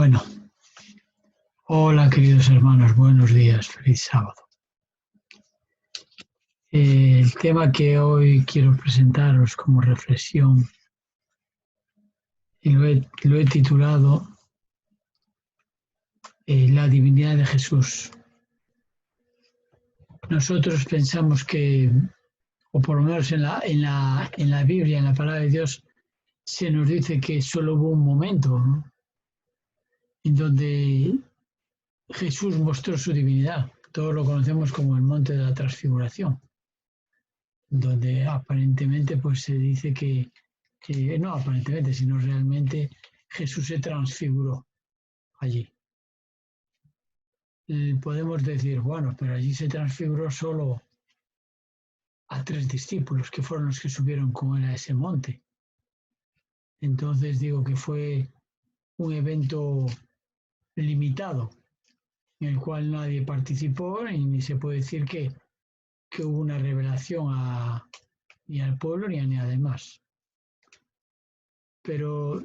Bueno, hola queridos hermanos, buenos días, feliz sábado. El tema que hoy quiero presentaros como reflexión y lo he titulado La divinidad de Jesús. Nosotros pensamos que, o por lo menos en la Biblia, en la palabra de Dios, se nos dice que solo hubo un momento, ¿no?, en donde Jesús mostró su divinidad. Todos lo conocemos como el monte de la transfiguración, donde aparentemente pues se dice que no aparentemente, sino realmente Jesús se transfiguró allí. Podemos decir, bueno, pero allí se transfiguró solo a 3 discípulos, que fueron los que subieron con él a ese monte. Entonces digo que fue un evento limitado, en el cual nadie participó y ni se puede decir que hubo una revelación ni al pueblo ni a nadie más. Pero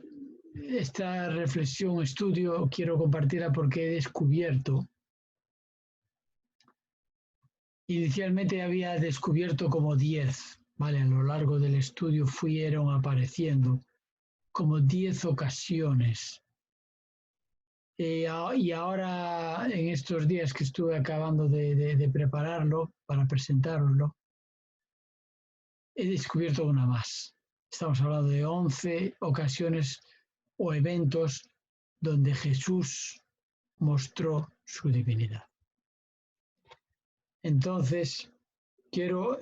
esta reflexión, estudio, quiero compartirla porque he descubierto. Inicialmente había descubierto como 10, ¿vale? A lo largo del estudio fueron apareciendo como 10 ocasiones. Y ahora, en estos días que estuve acabando de prepararlo para presentároslo, he descubierto una más. Estamos hablando de 11 ocasiones o eventos donde Jesús mostró su divinidad. Entonces, quiero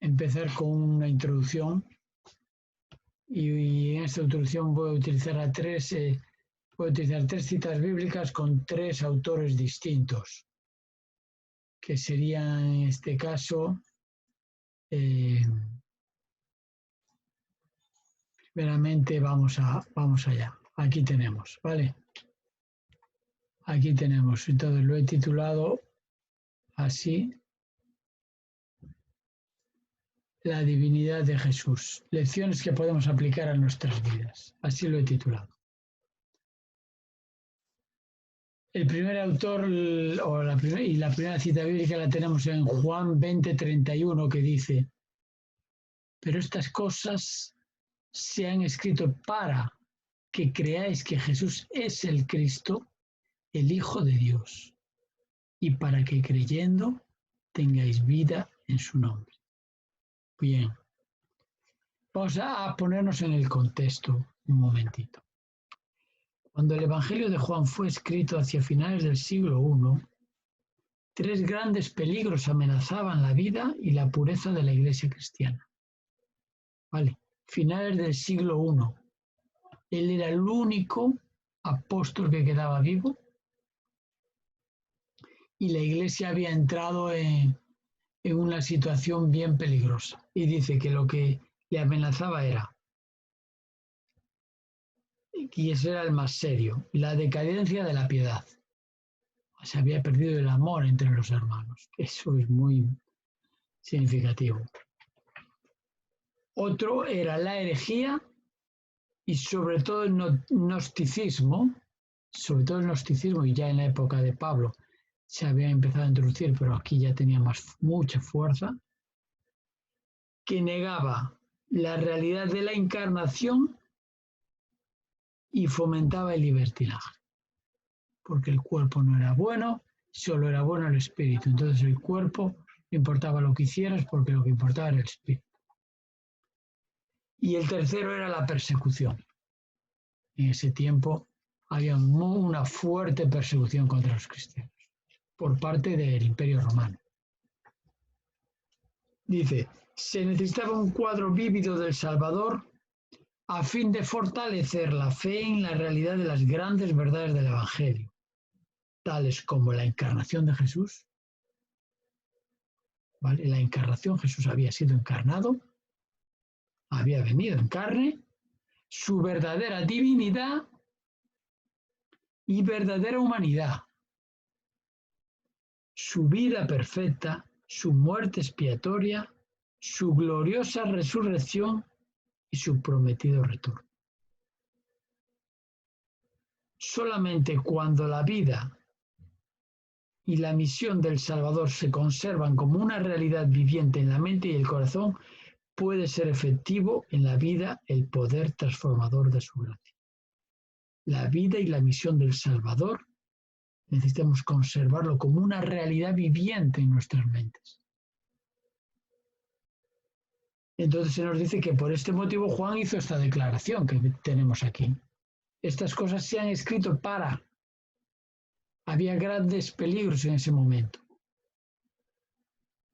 empezar con una introducción y en esta introducción voy a utilizar 3 citas bíblicas con 3 autores distintos, que serían en este caso, primeramente vamos allá. Aquí tenemos, ¿vale? Aquí tenemos, entonces lo he titulado así: La divinidad de Jesús, lecciones que podemos aplicar a nuestras vidas. Así lo he titulado. El primer autor la primera cita bíblica la tenemos en Juan 20:31, que dice: pero estas cosas se han escrito para que creáis que Jesús es el Cristo, el Hijo de Dios, y para que creyendo tengáis vida en su nombre. Bien, vamos a ponernos en el contexto un momentito. Cuando el Evangelio de Juan fue escrito hacia finales del siglo I, 3 grandes peligros amenazaban la vida y la pureza de la Iglesia cristiana. Vale, finales del siglo I. Él era el único apóstol que quedaba vivo y la Iglesia había entrado en una situación bien peligrosa. Y dice que lo que le amenazaba era, y ese era el más serio, la decadencia de la piedad. Se había perdido el amor entre los hermanos. Eso es muy significativo. Otro era la herejía y sobre todo el gnosticismo, y ya en la época de Pablo se había empezado a introducir, pero aquí ya tenía mucha fuerza, que negaba la realidad de la encarnación y fomentaba el libertinaje, porque el cuerpo no era bueno, solo era bueno el espíritu. Entonces el cuerpo no importaba lo que hicieras, porque lo que importaba era el espíritu. Y el tercero era la persecución. En ese tiempo había una fuerte persecución contra los cristianos por parte del Imperio Romano. Dice, se necesitaba un cuadro vívido del Salvador a fin de fortalecer la fe en la realidad de las grandes verdades del Evangelio, tales como la encarnación de Jesús. ¿Vale? La encarnación, Jesús había sido encarnado, había venido en carne, su verdadera divinidad y verdadera humanidad, su vida perfecta, su muerte expiatoria, su gloriosa resurrección y su prometido retorno. Solamente cuando la vida y la misión del Salvador se conservan como una realidad viviente en la mente y el corazón, puede ser efectivo en la vida el poder transformador de su gracia. La vida y la misión del Salvador necesitamos conservarlo como una realidad viviente en nuestras mentes. Entonces se nos dice que por este motivo Juan hizo esta declaración que tenemos aquí. Estas cosas se han escrito para... Había grandes peligros en ese momento.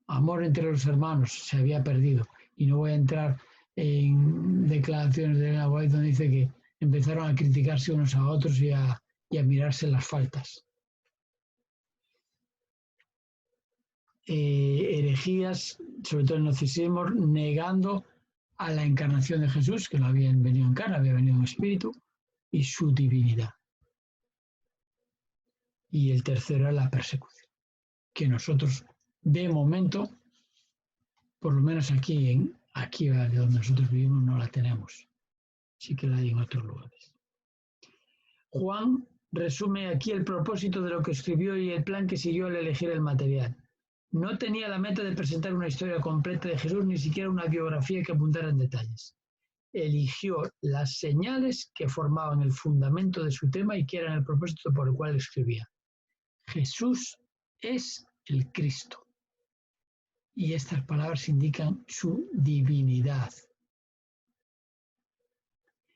Amor entre los hermanos se había perdido. Y no voy a entrar en declaraciones de Elena White donde dice que empezaron a criticarse unos a otros y a mirarse las faltas. Herejías, sobre todo el gnosticismo, negando a la encarnación de Jesús, que no había venido en carne, había venido en espíritu, y su divinidad. Y el tercero es la persecución, que nosotros, de momento, por lo menos aquí donde nosotros vivimos, no la tenemos. Sí que la hay en otros lugares. Juan resume aquí el propósito de lo que escribió y el plan que siguió al elegir el material. No tenía la meta de presentar una historia completa de Jesús, ni siquiera una biografía que apuntara en detalles. Eligió las señales que formaban el fundamento de su tema y que eran el propósito por el cual escribía. Jesús es el Cristo. Y estas palabras indican su divinidad.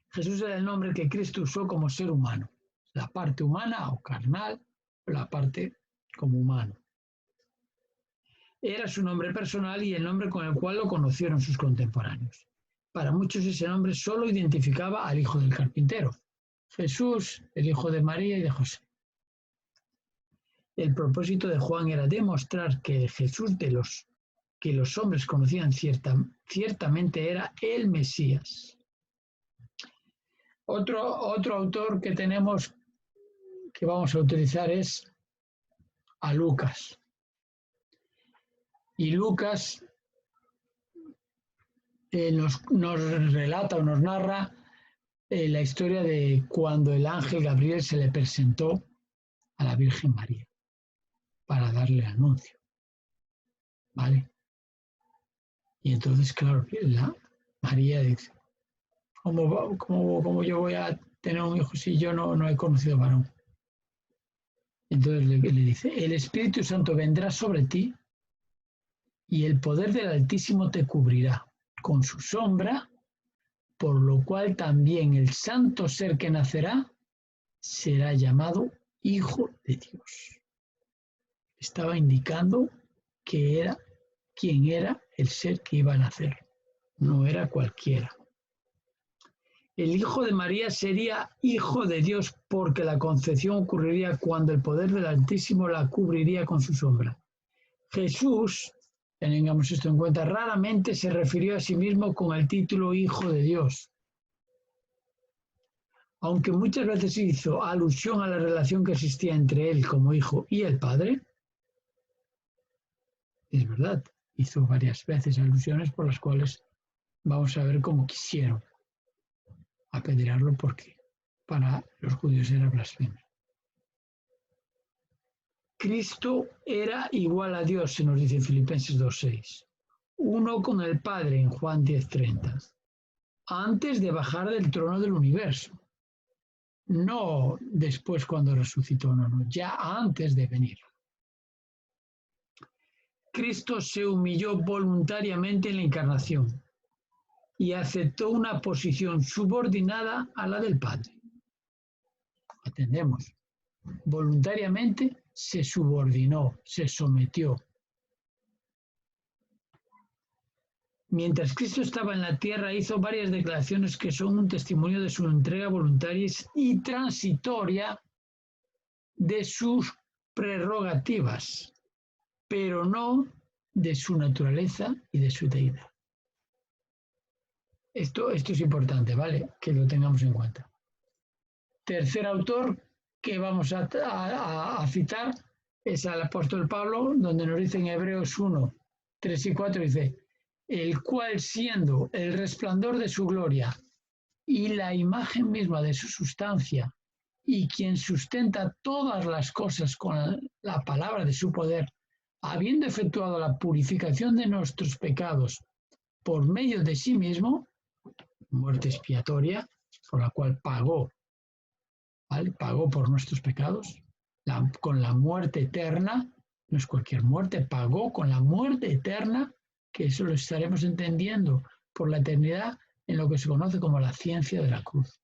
Jesús era el nombre que Cristo usó como ser humano. La parte humana o carnal, la parte como humano. Era su nombre personal y el nombre con el cual lo conocieron sus contemporáneos. Para muchos ese nombre solo identificaba al hijo del carpintero. Jesús, el hijo de María y de José. El propósito de Juan era demostrar que el Jesús que los hombres conocían ciertamente era el Mesías. Otro autor que tenemos que vamos a utilizar es a Lucas. Y Lucas nos relata o nos narra la historia de cuando el ángel Gabriel se le presentó a la Virgen María para darle anuncio. ¿Vale? Y entonces, claro, María dice, ¿cómo yo voy a tener un hijo si yo no he conocido varón? Entonces le dice, el Espíritu Santo vendrá sobre ti y el poder del Altísimo te cubrirá con su sombra, por lo cual también el santo ser que nacerá será llamado Hijo de Dios. Estaba indicando quién era el ser que iba a nacer. No era cualquiera. El Hijo de María sería Hijo de Dios porque la concepción ocurriría cuando el poder del Altísimo la cubriría con su sombra. Jesús, tengamos esto en cuenta, raramente se refirió a sí mismo con el título Hijo de Dios. Aunque muchas veces hizo alusión a la relación que existía entre él como hijo y el Padre, es verdad, hizo varias veces alusiones por las cuales vamos a ver cómo quisieron apedrearlo porque para los judíos era blasfemia. Cristo era igual a Dios, se nos dice en Filipenses 2:6. Uno con el Padre en Juan 10:30. Antes de bajar del trono del universo. No después cuando resucitó, no, ya antes de venir. Cristo se humilló voluntariamente en la encarnación y aceptó una posición subordinada a la del Padre. Atendemos. Voluntariamente se subordinó, se sometió. Mientras Cristo estaba en la tierra, hizo varias declaraciones que son un testimonio de su entrega voluntaria y transitoria de sus prerrogativas, pero no de su naturaleza y de su deidad. Esto es importante, ¿vale? Que lo tengamos en cuenta. Tercer autor que vamos a citar es al apóstol Pablo, donde nos dice en Hebreos 1, 3 y 4, dice, el cual siendo el resplandor de su gloria y la imagen misma de su sustancia, y quien sustenta todas las cosas con la palabra de su poder, habiendo efectuado la purificación de nuestros pecados por medio de sí mismo, muerte expiatoria, por la cual pagó, ¿vale? Pagó por nuestros pecados, con la muerte eterna, no es cualquier muerte, pagó con la muerte eterna, que eso lo estaremos entendiendo por la eternidad en lo que se conoce como la ciencia de la cruz.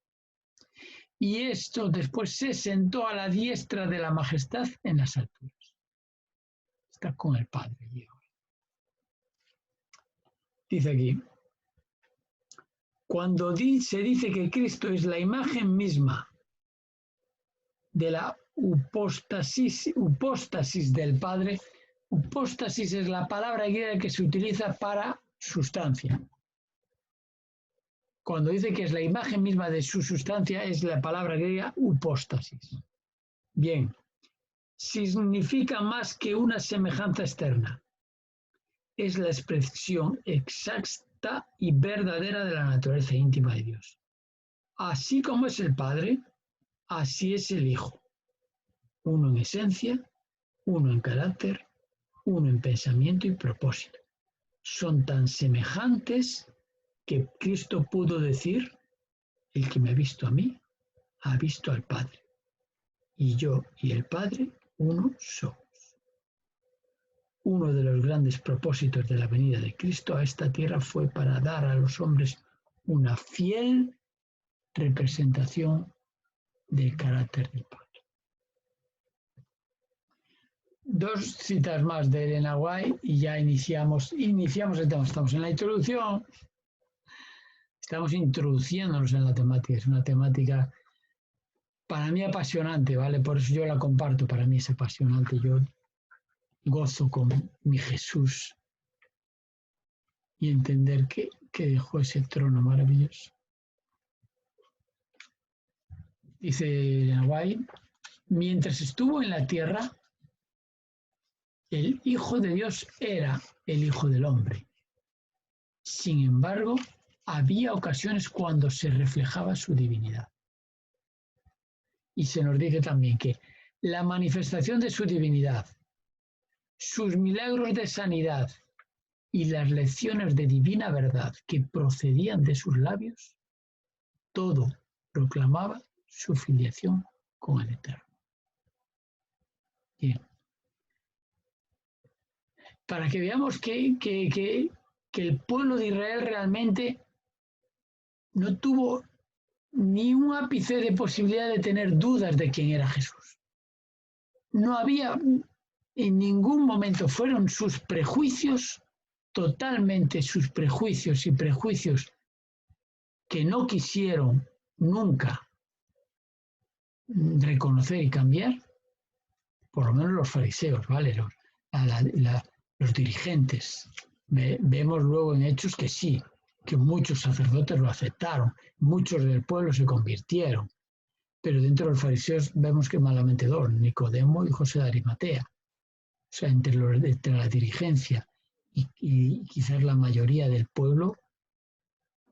Y esto después se sentó a la diestra de la majestad en las alturas. Está con el Padre. Dice aquí, cuando se dice que Cristo es la imagen misma de la hipóstasis del Padre, hipóstasis es la palabra griega que se utiliza para sustancia. Cuando dice que es la imagen misma de su sustancia, es la palabra griega hipóstasis. Bien, significa más que una semejanza externa. Es la expresión exacta y verdadera de la naturaleza íntima de Dios. Así como es el Padre, así es el Hijo. Uno en esencia, uno en carácter, uno en pensamiento y propósito. Son tan semejantes que Cristo pudo decir, el que me ha visto a mí, ha visto al Padre. Y yo y el Padre, uno somos. Uno de los grandes propósitos de la venida de Cristo a esta tierra fue para dar a los hombres una fiel representación del carácter del Padre. Dos citas más de Elena White y ya iniciamos el tema. Estamos en la introducción, estamos introduciéndonos en la temática. Es una temática para mí apasionante, ¿vale? Por eso yo la comparto, para mí es apasionante. Yo gozo con mi Jesús y entender que dejó ese trono maravilloso. Dice Elena White, mientras estuvo en la tierra, el Hijo de Dios era el Hijo del Hombre. Sin embargo, había ocasiones cuando se reflejaba su divinidad. Y se nos dice también que la manifestación de su divinidad, sus milagros de sanidad y las lecciones de divina verdad que procedían de sus labios, todo proclamaba su filiación con el Eterno. Bien. Para que veamos que el pueblo de Israel realmente no tuvo ni un ápice de posibilidad de tener dudas de quién era Jesús. No había en ningún momento, fueron sus prejuicios, totalmente sus prejuicios y prejuicios que no quisieron nunca reconocer y cambiar, por lo menos los fariseos, ¿vale? Los dirigentes. Vemos luego en Hechos que sí, que muchos sacerdotes lo aceptaron, muchos del pueblo se convirtieron, pero dentro de los fariseos vemos que malamente dos, Nicodemo y José de Arimatea. O sea, entre la dirigencia y quizás la mayoría del pueblo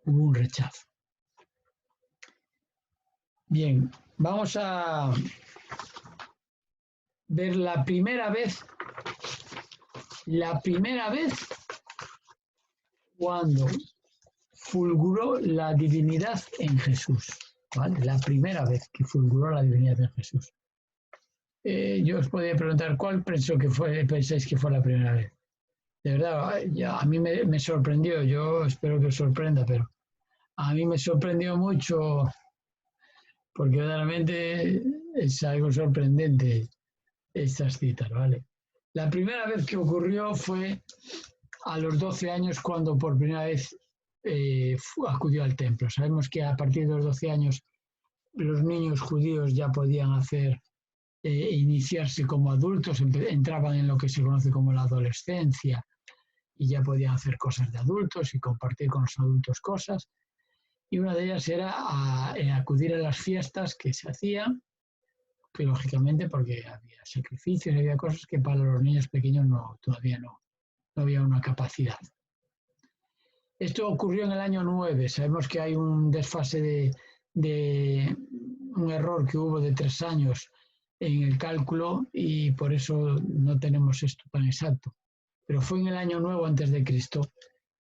hubo un rechazo. Bien, vamos a ver la primera vez cuando fulguró la divinidad en Jesús, ¿vale? La primera vez que fulguró la divinidad en Jesús. Yo os podría preguntar, ¿cuál pensáis que fue la primera vez? De verdad, a mí me sorprendió, yo espero que os sorprenda, pero a mí me sorprendió mucho porque realmente es algo sorprendente estas citas, ¿vale? La primera vez que ocurrió fue a los 12 años cuando por primera vez acudió al templo. Sabemos que a partir de los 12 años los niños judíos ya podían iniciarse como adultos, entraban en lo que se conoce como la adolescencia y ya podían hacer cosas de adultos y compartir con los adultos cosas. Y una de ellas era acudir a las fiestas que se hacían, que lógicamente porque había sacrificios, había cosas que para los niños pequeños todavía no había una capacidad. Esto ocurrió en el año 9. Sabemos que hay un desfase un error que hubo de 3 años en el cálculo y por eso no tenemos esto tan exacto. Pero fue en el año nuevo antes de Cristo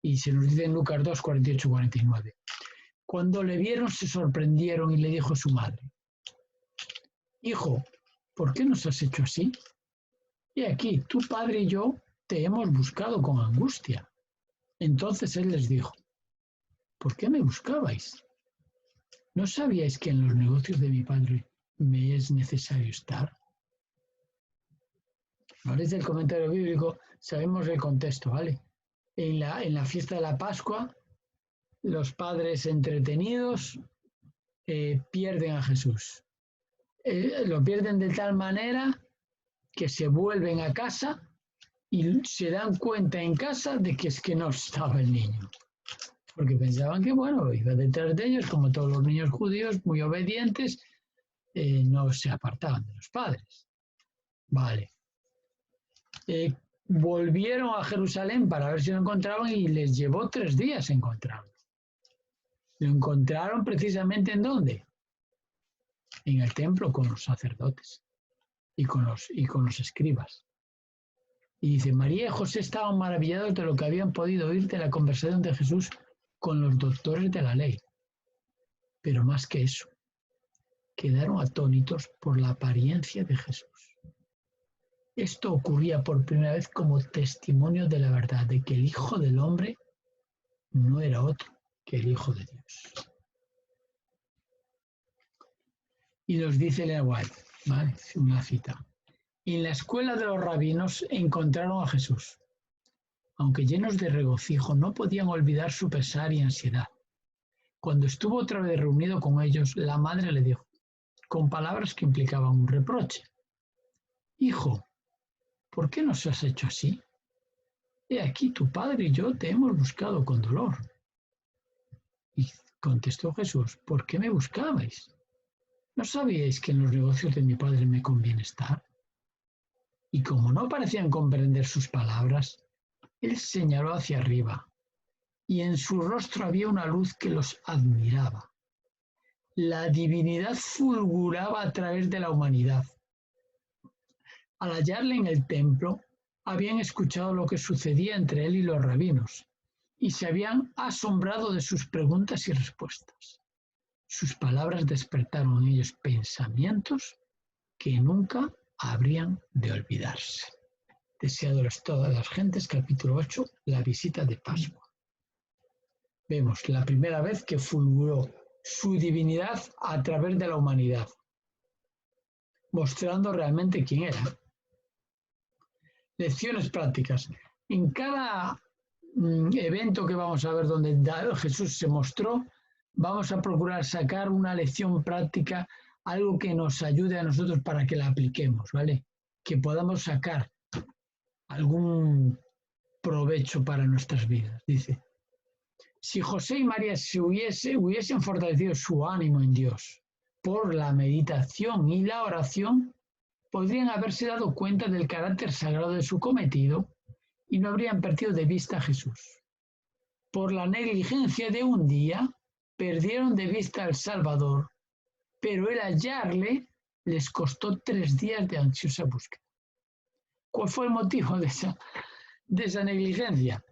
y se nos dice en Lucas 2, 48, 49. Cuando le vieron se sorprendieron y le dijo su madre: Hijo, ¿por qué nos has hecho así? Y aquí, tu padre y yo te hemos buscado con angustia. Entonces él les dijo: ¿por qué me buscabais? ¿No sabíais que en los negocios de mi padre me es necesario estar? ¿Vale? Desde el comentario bíblico sabemos el contexto, ¿vale? En la fiesta de la Pascua, los padres entretenidos pierden a Jesús. Lo pierden de tal manera que se vuelven a casa y se dan cuenta en casa de que es que no estaba el niño. Porque pensaban que, bueno, iba detrás de ellos, como todos los niños judíos, muy obedientes, no se apartaban de los padres. Vale. Volvieron a Jerusalén para ver si lo encontraban y les llevó 3 días encontrarlo. Lo encontraron precisamente ¿en dónde? En el templo con los sacerdotes y con los escribas. Y dice, María y José estaban maravillados de lo que habían podido oír de la conversación de Jesús con los doctores de la ley. Pero más que eso, quedaron atónitos por la apariencia de Jesús. Esto ocurría por primera vez como testimonio de la verdad, de que el Hijo del Hombre no era otro que el Hijo de Dios. Y nos dice Ellen White, ¿vale? Una cita. En la escuela de los rabinos encontraron a Jesús. Aunque llenos de regocijo, no podían olvidar su pesar y ansiedad. Cuando estuvo otra vez reunido con ellos, la madre le dijo, con palabras que implicaban un reproche: Hijo, ¿por qué nos has hecho así? He aquí tu padre y yo te hemos buscado con dolor. Y contestó Jesús, ¿por qué me buscabais? ¿No sabíais que en los negocios de mi padre me conviene estar? Y como no parecían comprender sus palabras, él señaló hacia arriba, y en su rostro había una luz que los admiraba. La divinidad fulguraba a través de la humanidad. Al hallarle en el templo, habían escuchado lo que sucedía entre él y los rabinos, y se habían asombrado de sus preguntas y respuestas. Sus palabras despertaron en ellos pensamientos que nunca habrían de olvidarse. Deseadoras todas las gentes, capítulo 8, la visita de Pascua. Vemos la primera vez que fulguró su divinidad a través de la humanidad, mostrando realmente quién era. Lecciones prácticas. En cada evento que vamos a ver donde Jesús se mostró, vamos a procurar sacar una lección práctica, algo que nos ayude a nosotros para que la apliquemos, ¿vale? Que podamos sacar algún provecho para nuestras vidas. Dice, si José y María hubiesen fortalecido su ánimo en Dios por la meditación y la oración, podrían haberse dado cuenta del carácter sagrado de su cometido y no habrían perdido de vista a Jesús. Por la negligencia de un día, perdieron de vista al Salvador, pero el hallarle les costó 3 días de ansiosa búsqueda. ¿Cuál fue el motivo de esa negligencia?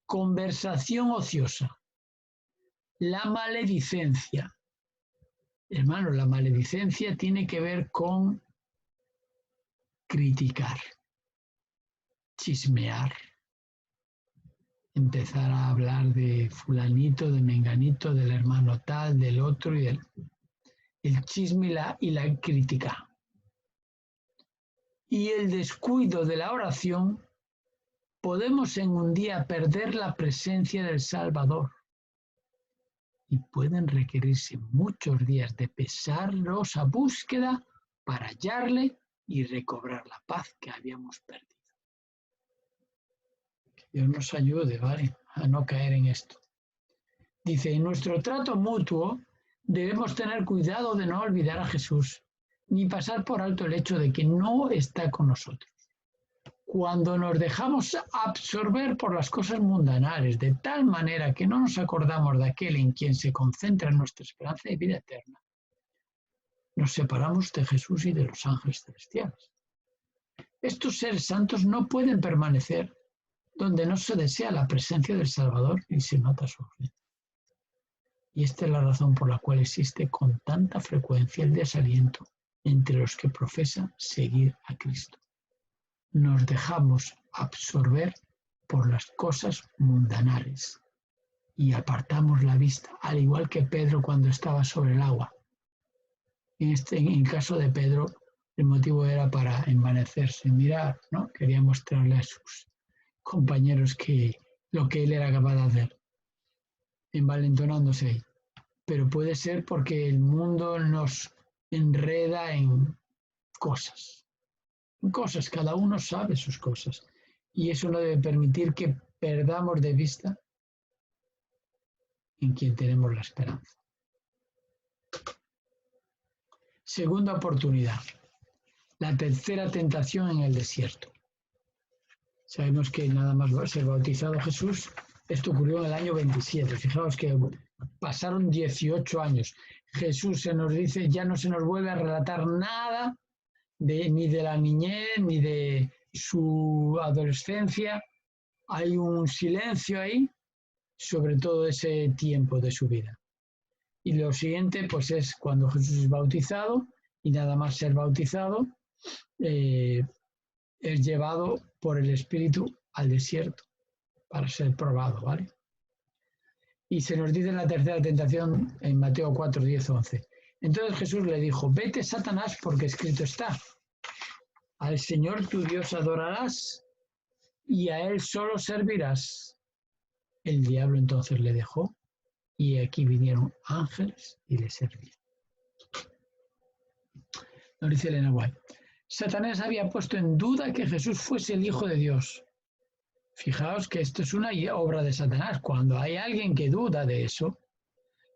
Conversación ociosa. La maledicencia. Hermano, la maledicencia tiene que ver con criticar, chismear, empezar a hablar de fulanito, de menganito, del hermano tal, del otro, y el chisme y la crítica. Y el descuido de la oración, podemos en un día perder la presencia del Salvador. Y pueden requerirse muchos días de pesarosa búsqueda para hallarle y recobrar la paz que habíamos perdido. Que Dios nos ayude, ¿vale? A no caer en esto. Dice, en nuestro trato mutuo debemos tener cuidado de no olvidar a Jesús, ni pasar por alto el hecho de que no está con nosotros. Cuando nos dejamos absorber por las cosas mundanales de tal manera que no nos acordamos de aquel en quien se concentra nuestra esperanza de vida eterna, nos separamos de Jesús y de los ángeles celestiales. Estos seres santos no pueden permanecer donde no se desea la presencia del Salvador y se nota su ausencia. Y esta es la razón por la cual existe con tanta frecuencia el desaliento entre los que profesan seguir a Cristo. Nos dejamos absorber por las cosas mundanales y apartamos la vista, al igual que Pedro cuando estaba sobre el agua. En caso de Pedro, el motivo era para envanecerse, mirar, ¿no? Quería mostrarle a sus compañeros lo que él era capaz de hacer, envalentonándose ahí. Pero puede ser porque el mundo nos enreda en cosas. Cada uno sabe sus cosas. Y eso no debe permitir que perdamos de vista en quien tenemos la esperanza. Segunda oportunidad. La tercera tentación en el desierto. Sabemos que nada más ser bautizado Jesús, esto ocurrió en el año 27. Fijaos que pasaron 18 años. Jesús se nos dice, ya no se nos vuelve a relatar nada ni de la niñez, ni de su adolescencia. Hay un silencio ahí sobre todo ese tiempo de su vida. Y lo siguiente, pues es cuando Jesús es bautizado, y nada más ser bautizado, es llevado por el Espíritu al desierto para ser probado, ¿vale? Y se nos dice en la tercera tentación en Mateo 4, 10, 11. Entonces Jesús le dijo, vete, Satanás, porque escrito está, al Señor tu Dios adorarás y a Él solo servirás. El diablo entonces le dejó y aquí vinieron ángeles y le servían. Nos dice Elena White. Satanás había puesto en duda que Jesús fuese el Hijo de Dios. Fijaos que esto es una obra de Satanás. Cuando hay alguien que duda de eso,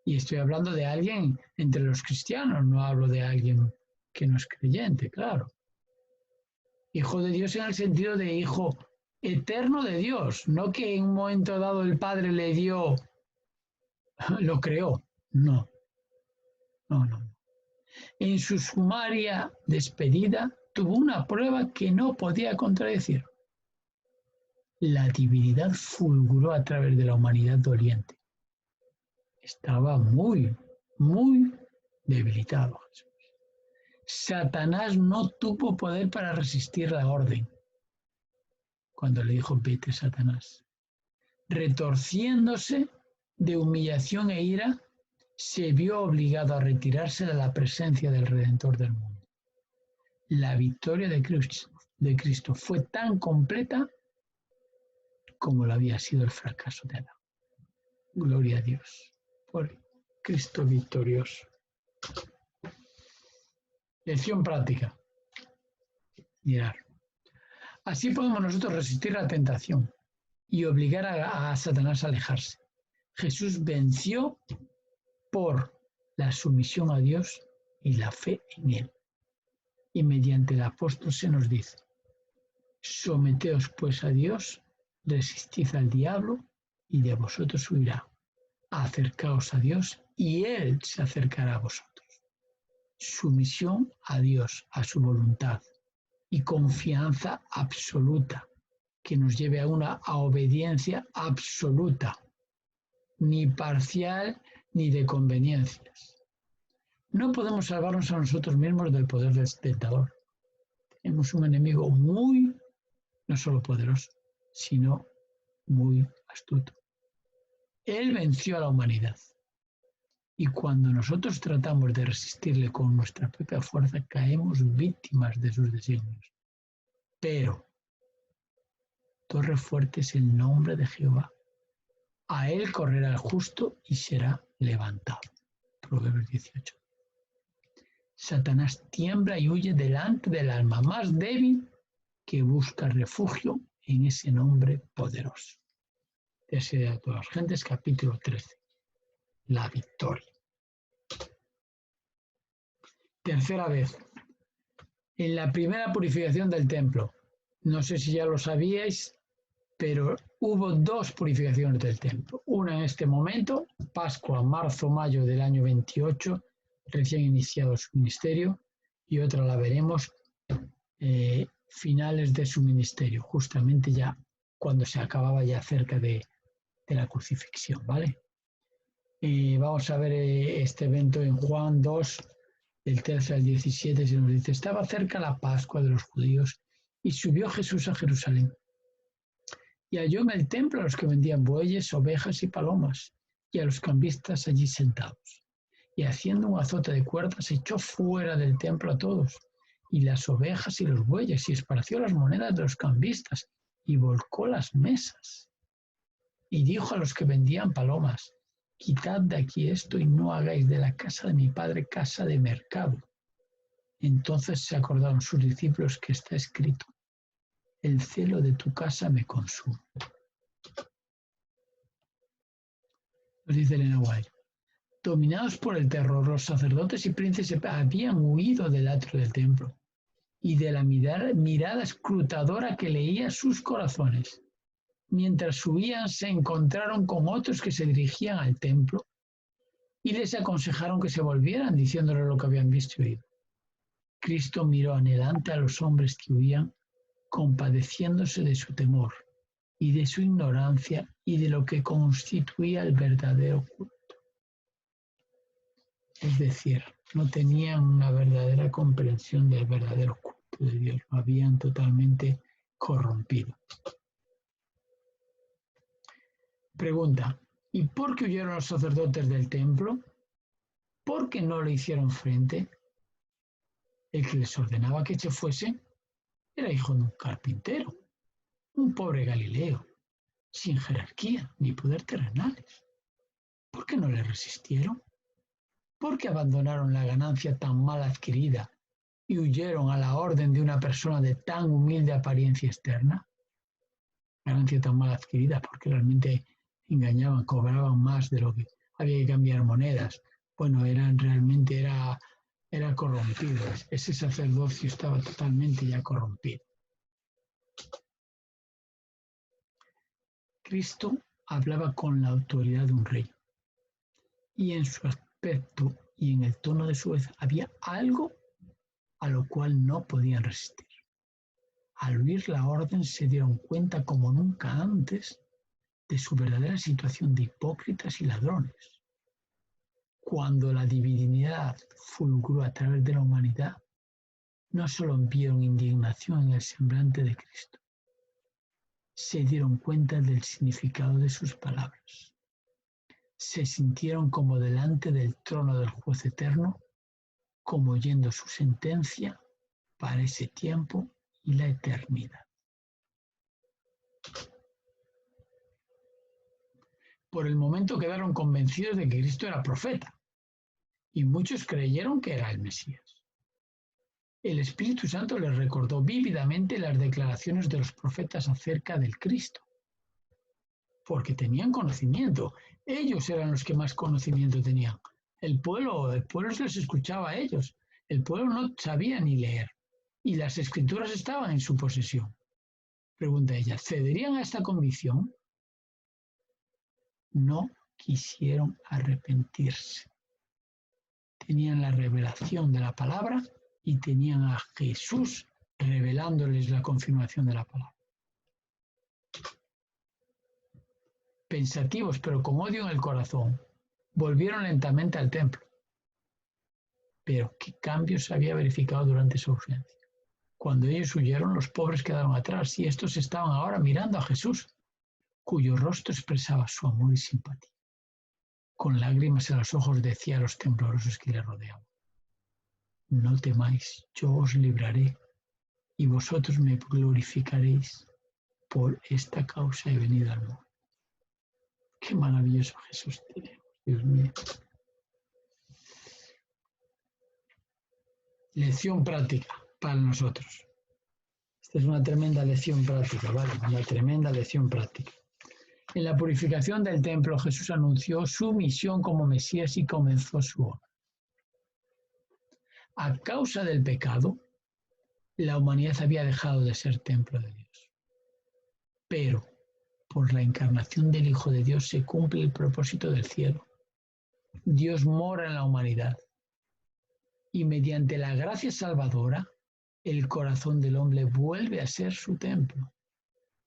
y estoy hablando de alguien entre los cristianos, no hablo de alguien que no es creyente, claro. Hijo de Dios en el sentido de hijo eterno de Dios, no que en un momento dado el Padre le dio, lo creó, no. En su sumaria despedida tuvo una prueba que no podía contradecir. La divinidad fulguró a través de la humanidad doliente. Estaba muy, muy debilitado Jesús. Satanás no tuvo poder para resistir la orden. Cuando le dijo, vete, Satanás. Retorciéndose de humillación e ira, se vio obligado a retirarse de la presencia del Redentor del mundo. La victoria de Cristo fue tan completa como lo había sido el fracaso de Adán. Gloria a Dios por Cristo victorioso. Lección práctica. Mirar. Así podemos nosotros resistir la tentación y obligar a Satanás a alejarse. Jesús venció por la sumisión a Dios y la fe en Él. Y mediante el apóstol se nos dice, someteos pues a Dios, resistid al diablo y de vosotros huirá. Acercaos a Dios y Él se acercará a vosotros. Sumisión a Dios, a su voluntad y confianza absoluta que nos lleve a una obediencia absoluta, ni parcial ni de conveniencias. No podemos salvarnos a nosotros mismos del poder del tentador. Tenemos un enemigo muy, no solo poderoso, sino muy astuto. Él venció a la humanidad. Y cuando nosotros tratamos de resistirle con nuestra propia fuerza, caemos víctimas de sus designios. Pero, torre fuerte es el nombre de Jehová. A él correrá el justo y será levantado. Proverbios 18. Satanás tiembla y huye delante del alma más débil que busca refugio en ese nombre poderoso. Desde a todas las gentes, capítulo 13. La victoria. Tercera vez. En la primera purificación del templo. No sé si ya lo sabíais, pero hubo dos purificaciones del templo. Una en este momento, Pascua, marzo-mayo del año 28, recién iniciado su ministerio, y otra la veremos finales de su ministerio, justamente ya cuando se acababa ya cerca de la crucifixión, ¿vale? Vamos a ver este evento en Juan 2, del 13 al 17, se nos dice: estaba cerca la Pascua de los judíos y subió Jesús a Jerusalén. Y halló en el templo a los que vendían bueyes, ovejas y palomas, y a los cambistas allí sentados. Y haciendo un azote de cuerdas, echó fuera del templo a todos, y las ovejas y los bueyes, y esparció las monedas de los cambistas, y volcó las mesas. Y dijo a los que vendían palomas: quitad de aquí esto, y no hagáis de la casa de mi padre casa de mercado. Entonces se acordaron sus discípulos que está escrito: el celo de tu casa me consume. Nos dice Elena White: dominados por el terror, los sacerdotes y príncipes habían huido del atrio del templo y de la mirada escrutadora que leía sus corazones. Mientras subían, se encontraron con otros que se dirigían al templo y les aconsejaron que se volvieran, diciéndoles lo que habían visto y oído. Cristo miró anhelante a los hombres que huían, compadeciéndose de su temor y de su ignorancia y de lo que constituía el verdadero culto. Es decir, no tenían una verdadera comprensión del verdadero culto de Dios, lo habían totalmente corrompido. Pregunta: ¿y por qué huyeron los sacerdotes del templo? ¿Por qué no le hicieron frente? El que les ordenaba que se fuesen era hijo de un carpintero, un pobre Galileo, sin jerarquía ni poder terrenales. ¿Por qué no le resistieron? ¿Por qué abandonaron la ganancia tan mal adquirida y huyeron a la orden de una persona de tan humilde apariencia externa? Ganancia tan mal adquirida porque realmente engañaban, cobraban más de lo que había que cambiar monedas. Bueno, era corrompido. Ese sacerdocio estaba totalmente ya corrompido. Cristo hablaba con la autoridad de un rey, y en su aspecto y en el tono de su voz había algo a lo cual no podían resistir. Al oír la orden se dieron cuenta como nunca antes de su verdadera situación de hipócritas y ladrones. Cuando la divinidad fulguró a través de la humanidad, no solo vieron indignación en el semblante de Cristo, se dieron cuenta del significado de sus palabras. Se sintieron como delante del trono del juez eterno, como oyendo su sentencia para ese tiempo y la eternidad. Por el momento quedaron convencidos de que Cristo era profeta, y muchos creyeron que era el Mesías. El Espíritu Santo les recordó vívidamente las declaraciones de los profetas acerca del Cristo, porque tenían conocimiento. Ellos eran los que más conocimiento tenían. El pueblo se les escuchaba a ellos. El pueblo no sabía ni leer, y las escrituras estaban en su posesión. Pregunta ella: ¿cederían a esta convicción? No quisieron arrepentirse. Tenían la revelación de la palabra y tenían a Jesús revelándoles la confirmación de la palabra. Pensativos, pero con odio en el corazón, volvieron lentamente al templo. Pero ¿qué cambios se había verificado durante su ausencia? Cuando ellos huyeron, los pobres quedaron atrás, y estos estaban ahora mirando a Jesús, cuyo rostro expresaba su amor y simpatía. Con lágrimas en los ojos decía a los temblorosos que le rodeaban: no temáis, yo os libraré, y vosotros me glorificaréis. Por esta causa he venido al mundo. Qué maravilloso Jesús tenemos, Dios mío. Lección práctica para nosotros. Esta es una tremenda lección práctica, ¿vale? Una tremenda lección práctica. En la purificación del templo, Jesús anunció su misión como Mesías y comenzó su obra. A causa del pecado, la humanidad había dejado de ser templo de Dios. Pero por la encarnación del Hijo de Dios se cumple el propósito del cielo. Dios mora en la humanidad y mediante la gracia salvadora, el corazón del hombre vuelve a ser su templo.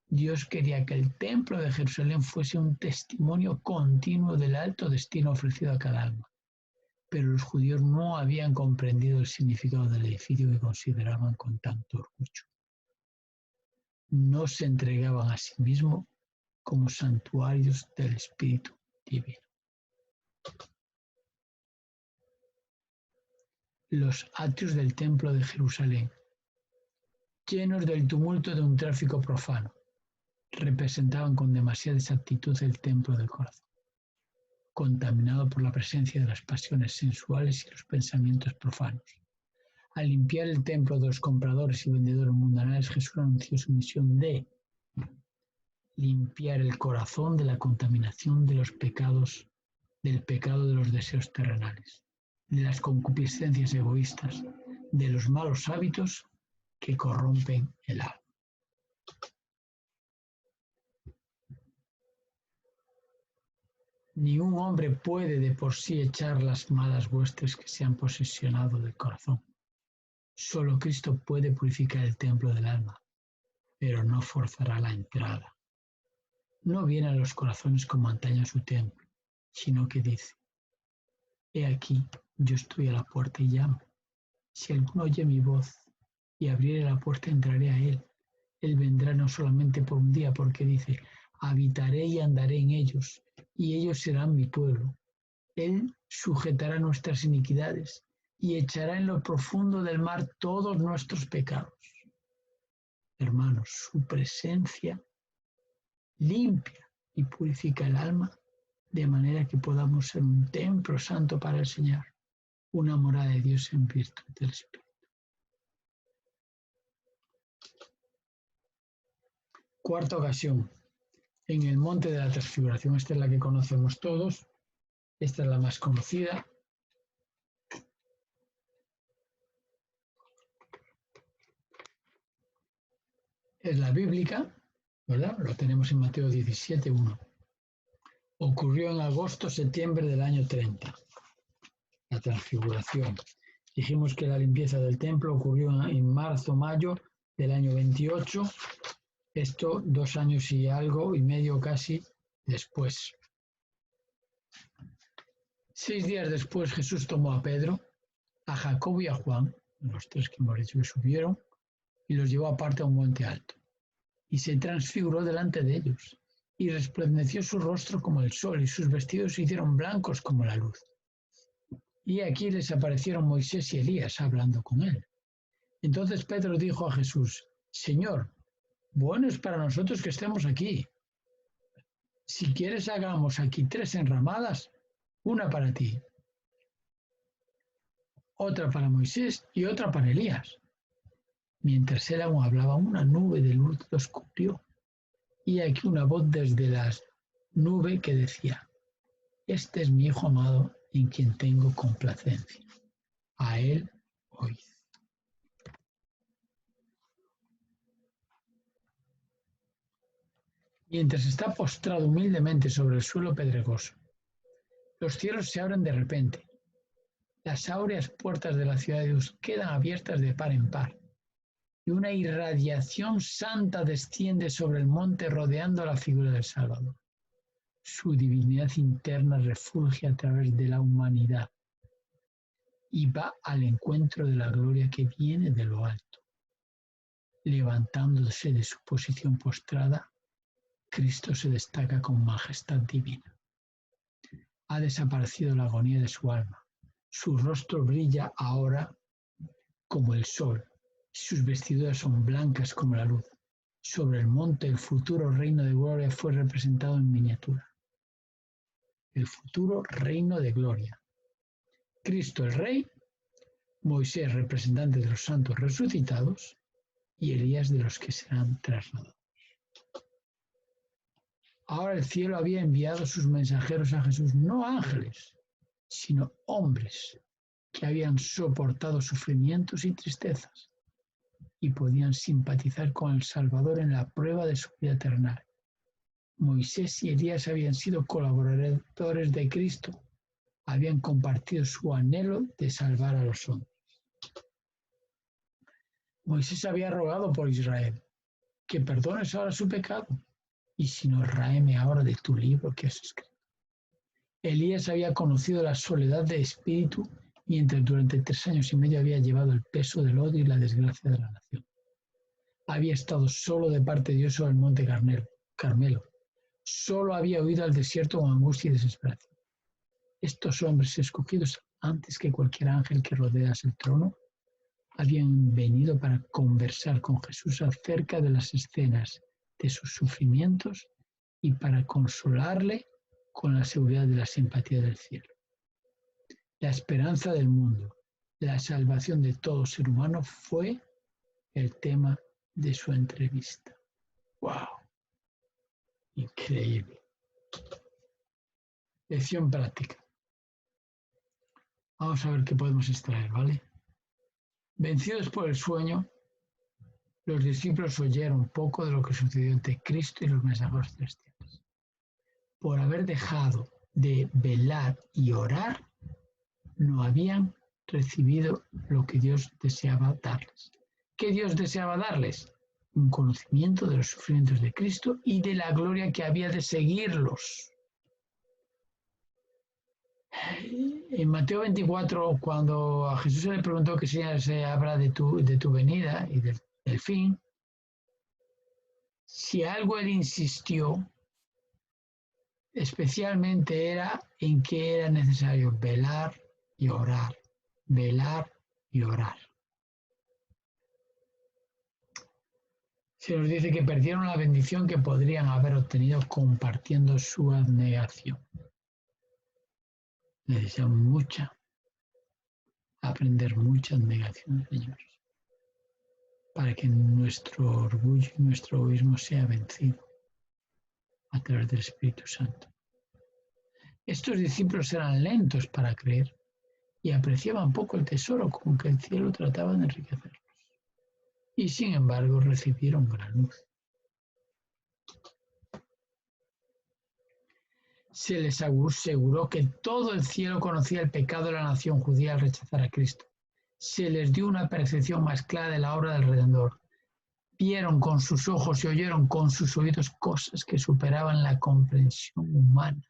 Dios quería que el templo de Jerusalén fuese un testimonio continuo del alto destino ofrecido a cada alma, pero los judíos no habían comprendido el significado del edificio que consideraban con tanto orgullo. No se entregaban a sí mismos como santuarios del Espíritu Divino. Los atrios del templo de Jerusalén, llenos del tumulto de un tráfico profano, representaban con demasiada exactitud el templo del corazón, contaminado por la presencia de las pasiones sensuales y los pensamientos profanos. Al limpiar el templo de los compradores y vendedores mundanales, Jesús anunció su misión de limpiar el corazón de la contaminación de los pecados, del pecado de los deseos terrenales, de las concupiscencias egoístas, de los malos hábitos que corrompen el alma. Ni un hombre puede de por sí echar las malas huestes que se han posesionado del corazón. Solo Cristo puede purificar el templo del alma, pero no forzará la entrada. No viene a los corazones como antaño a su templo, sino que dice: he aquí, yo estoy a la puerta y llamo. Si alguno oye mi voz y abriere la puerta, entraré a él. Él vendrá no solamente por un día, porque dice: habitaré y andaré en ellos, y ellos serán mi pueblo. Él sujetará nuestras iniquidades y echará en lo profundo del mar todos nuestros pecados. Hermanos, su presencia limpia y purifica el alma, de manera que podamos ser un templo santo para el Señor, una morada de Dios en virtud del Espíritu. Cuarta ocasión, en el monte de la transfiguración. Esta es la que conocemos todos, esta es la más conocida. Es la bíblica, ¿verdad? Lo tenemos en Mateo 17:1. Ocurrió en agosto-septiembre del año 30, la transfiguración. Dijimos que la limpieza del templo ocurrió en marzo-mayo del año 28, esto 2 años y algo y medio casi después. 6 días después Jesús tomó a Pedro, a Jacobo y a Juan, los tres que hemos dicho que subieron, y los llevó aparte a un monte alto, y se transfiguró delante de ellos, y resplandeció su rostro como el sol, y sus vestidos se hicieron blancos como la luz. Y aquí les aparecieron Moisés y Elías hablando con él. Entonces Pedro dijo a Jesús: Señor, bueno es para nosotros que estemos aquí. Si quieres, hagamos aquí 3 enramadas, una para ti, otra para Moisés y otra para Elías. Mientras él aún hablaba, una nube de luz los cubrió. Y aquí una voz desde la nube que decía: este es mi Hijo amado, en quien tengo complacencia. A él oíd. Mientras está postrado humildemente sobre el suelo pedregoso, los cielos se abren de repente. Las áureas puertas de la ciudad de Dios quedan abiertas de par en par, y una irradiación santa desciende sobre el monte rodeando la figura del Salvador. Su divinidad interna refulge a través de la humanidad y va al encuentro de la gloria que viene de lo alto. Levantándose de su posición postrada, Cristo se destaca con majestad divina. Ha desaparecido la agonía de su alma. Su rostro brilla ahora como el sol. Sus vestiduras son blancas como la luz. Sobre el monte el futuro reino de gloria fue representado en miniatura. El futuro reino de gloria. Cristo el Rey, Moisés representante de los santos resucitados y Elías de los que serán trasladados. Ahora el cielo había enviado sus mensajeros a Jesús, no ángeles, sino hombres que habían soportado sufrimientos y tristezas y podían simpatizar con el Salvador en la prueba de su vida terrenal. Moisés y Elías habían sido colaboradores de Cristo, habían compartido su anhelo de salvar a los hombres. Moisés había rogado por Israel, que perdones ahora su pecado, y si no, ráeme ahora de tu libro que has escrito. Elías había conocido la soledad de espíritu mientras durante 3 años y medio había llevado el peso del odio y la desgracia de la nación. Había estado solo de parte de Dios sobre el monte Carmelo. Solo había huido al desierto con angustia y desesperación. Estos hombres escogidos antes que cualquier ángel que rodease el trono habían venido para conversar con Jesús acerca de las escenas de sus sufrimientos y para consolarle con la seguridad de la simpatía del cielo. La esperanza del mundo, la salvación de todo ser humano fue el tema de su entrevista. ¡Wow! Increíble. Lección práctica. Vamos a ver qué podemos extraer, ¿vale? Vencidos por el sueño, los discípulos oyeron poco de lo que sucedió entre Cristo y los mensajeros celestiales. Por haber dejado de velar y orar, no habían recibido lo que Dios deseaba darles. ¿Qué Dios deseaba darles? Un conocimiento de los sufrimientos de Cristo y de la gloria que había de seguirlos. En Mateo 24, cuando a Jesús se le preguntó qué señal se habrá de tu venida y del fin, si algo él insistió, especialmente era en que era necesario velar y orar, velar y orar. Se nos dice que perdieron la bendición que podrían haber obtenido compartiendo su abnegación. Necesitamos aprender mucha abnegación, señores, para que nuestro orgullo y nuestro egoísmo sea vencido a través del Espíritu Santo. Estos discípulos eran lentos para creer y apreciaban poco el tesoro con que el cielo trataba de enriquecerlos. Y sin embargo recibieron gran luz. Se les aseguró que todo el cielo conocía el pecado de la nación judía al rechazar a Cristo. Se les dio una percepción más clara de la obra del Redentor. Vieron con sus ojos y oyeron con sus oídos cosas que superaban la comprensión humana.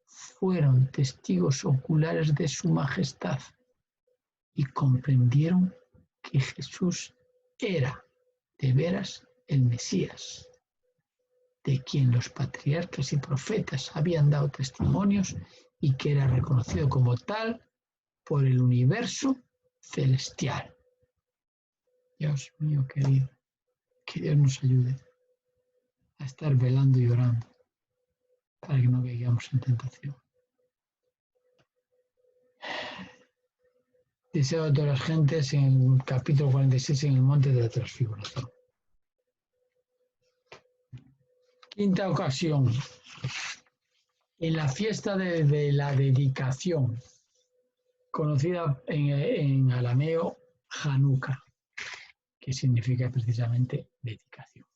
Fueron testigos oculares de su majestad y comprendieron que Jesús era de veras el Mesías, de quien los patriarcas y profetas habían dado testimonios y que era reconocido como tal por el universo celestial. Dios mío querido, que Dios nos ayude a estar velando y orando para que no caigamos en tentación. Deseo a todas las gentes en el capítulo 46 en el monte de la transfiguración. Quinta ocasión, en la fiesta de la dedicación, conocida en arameo Hanukkah, que significa precisamente dedicación.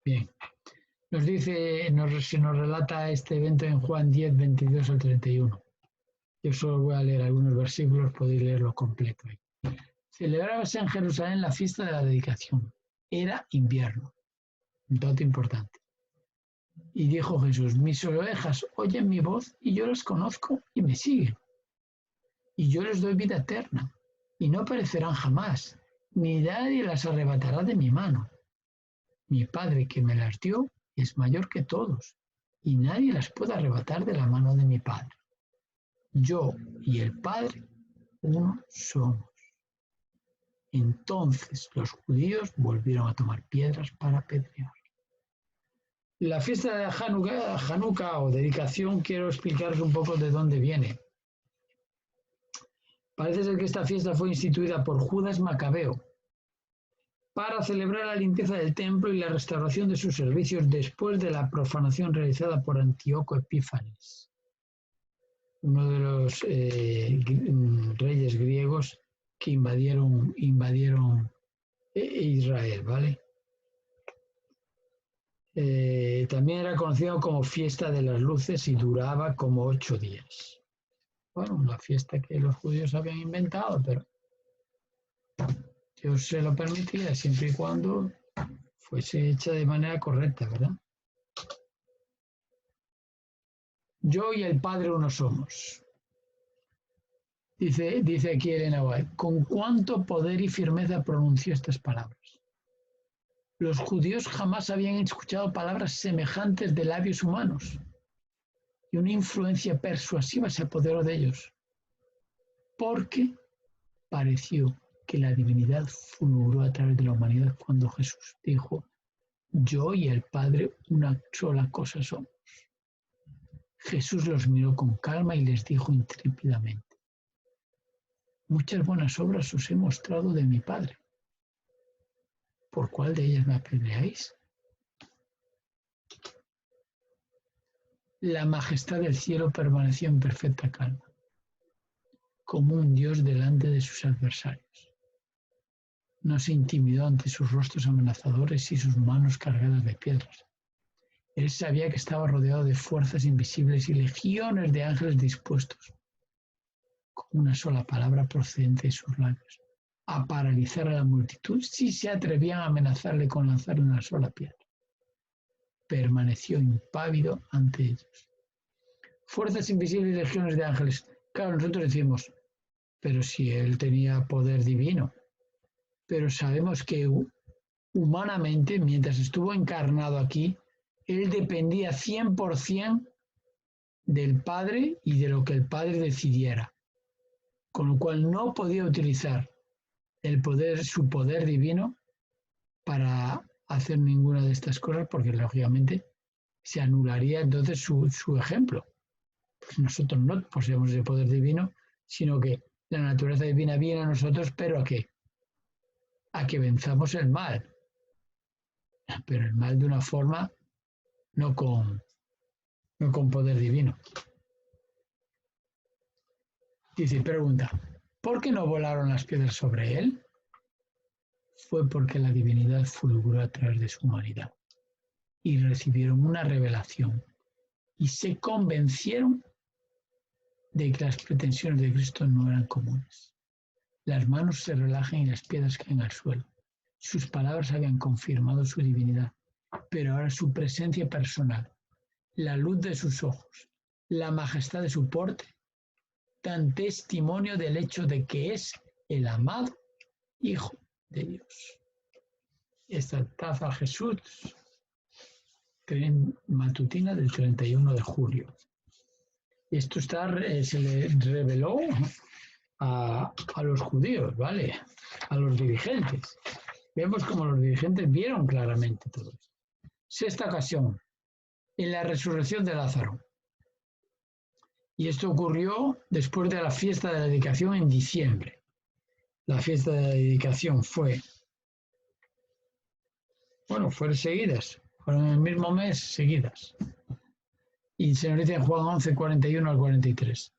Bien, nos relata este evento en Juan 10, 22 al 31. Yo solo voy a leer algunos versículos, podéis leerlo completo. Celebrábase en Jerusalén la fiesta de la dedicación. Era invierno, un dato importante. Y dijo Jesús, mis ovejas oyen mi voz y yo las conozco y me siguen. Y yo les doy vida eterna y no perecerán jamás, ni nadie las arrebatará de mi mano. Mi Padre que me las dio es mayor que todos y nadie las puede arrebatar de la mano de mi Padre. Yo y el Padre uno somos. Entonces los judíos volvieron a tomar piedras para apedrear. La fiesta de Hanukkah o dedicación, quiero explicaros un poco de dónde viene. Parece ser que esta fiesta fue instituida por Judas Macabeo para celebrar la limpieza del templo y la restauración de sus servicios después de la profanación realizada por Antíoco Epífanes, uno de los reyes griegos que invadieron Israel, ¿vale? También era conocido como fiesta de las luces y duraba como 8 días. Bueno, una fiesta que los judíos habían inventado, pero Dios se lo permitía siempre y cuando fuese hecha de manera correcta, ¿verdad? Yo y el Padre uno somos. Dice aquí Elena White, con cuánto poder y firmeza pronunció estas palabras. Los judíos jamás habían escuchado palabras semejantes de labios humanos y una influencia persuasiva se apoderó de ellos, porque pareció que la divinidad fulguró a través de la humanidad cuando Jesús dijo, yo y el Padre una sola cosa somos. Jesús los miró con calma y les dijo intrépidamente, muchas buenas obras os he mostrado de mi Padre. ¿Por cuál de ellas me apedreáis? La majestad del cielo permaneció en perfecta calma, como un Dios delante de sus adversarios. No se intimidó ante sus rostros amenazadores y sus manos cargadas de piedras. Él sabía que estaba rodeado de fuerzas invisibles y legiones de ángeles dispuestos, con una sola palabra procedente de sus labios, a paralizar a la multitud si se atrevían a amenazarle con lanzarle una sola piedra. Permaneció impávido ante ellos. Fuerzas invisibles y legiones de ángeles. Claro, nosotros decimos, pero si él tenía poder divino. Pero sabemos que humanamente, mientras estuvo encarnado aquí, él dependía 100% del Padre y de lo que el Padre decidiera. Con lo cual no podía utilizar su poder divino para hacer ninguna de estas cosas porque lógicamente se anularía entonces su ejemplo. Pues nosotros no poseemos ese poder divino, sino que la naturaleza divina viene a nosotros, pero ¿a qué? A que venzamos el mal. Pero el mal de una forma no con poder divino. Dice, pregunta, ¿por qué no volaron las piedras sobre él? Fue porque la divinidad fulguró a través de su humanidad y recibieron una revelación y se convencieron de que las pretensiones de Cristo no eran comunes. Las manos se relajan y las piedras caen al suelo. Sus palabras habían confirmado su divinidad, pero ahora su presencia personal, la luz de sus ojos, la majestad de su porte, dan testimonio del hecho de que es el amado Hijo de Dios. Esta taza Jesús matutina del 31 de julio. Esto se le reveló a los judíos, ¿vale? A los dirigentes. Vemos como los dirigentes vieron claramente todo esto. Sexta ocasión, en la resurrección de Lázaro. Y esto ocurrió después de la fiesta de la dedicación en diciembre. La fiesta de la dedicación fueron seguidas, fueron en el mismo mes seguidas. Y se nos dice en Juan 11, 41 al 43.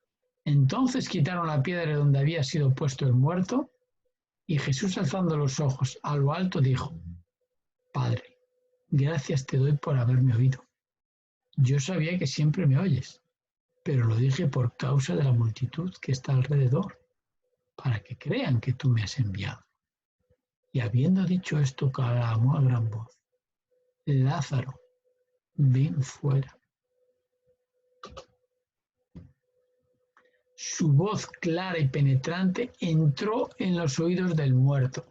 Entonces quitaron la piedra donde había sido puesto el muerto, y Jesús, alzando los ojos a lo alto, dijo, Padre, gracias te doy por haberme oído. Yo sabía que siempre me oyes, pero lo dije por causa de la multitud que está alrededor, para que crean que tú me has enviado. Y habiendo dicho esto, clamó a gran voz, Lázaro, ven fuera. Su voz clara y penetrante entró en los oídos del muerto.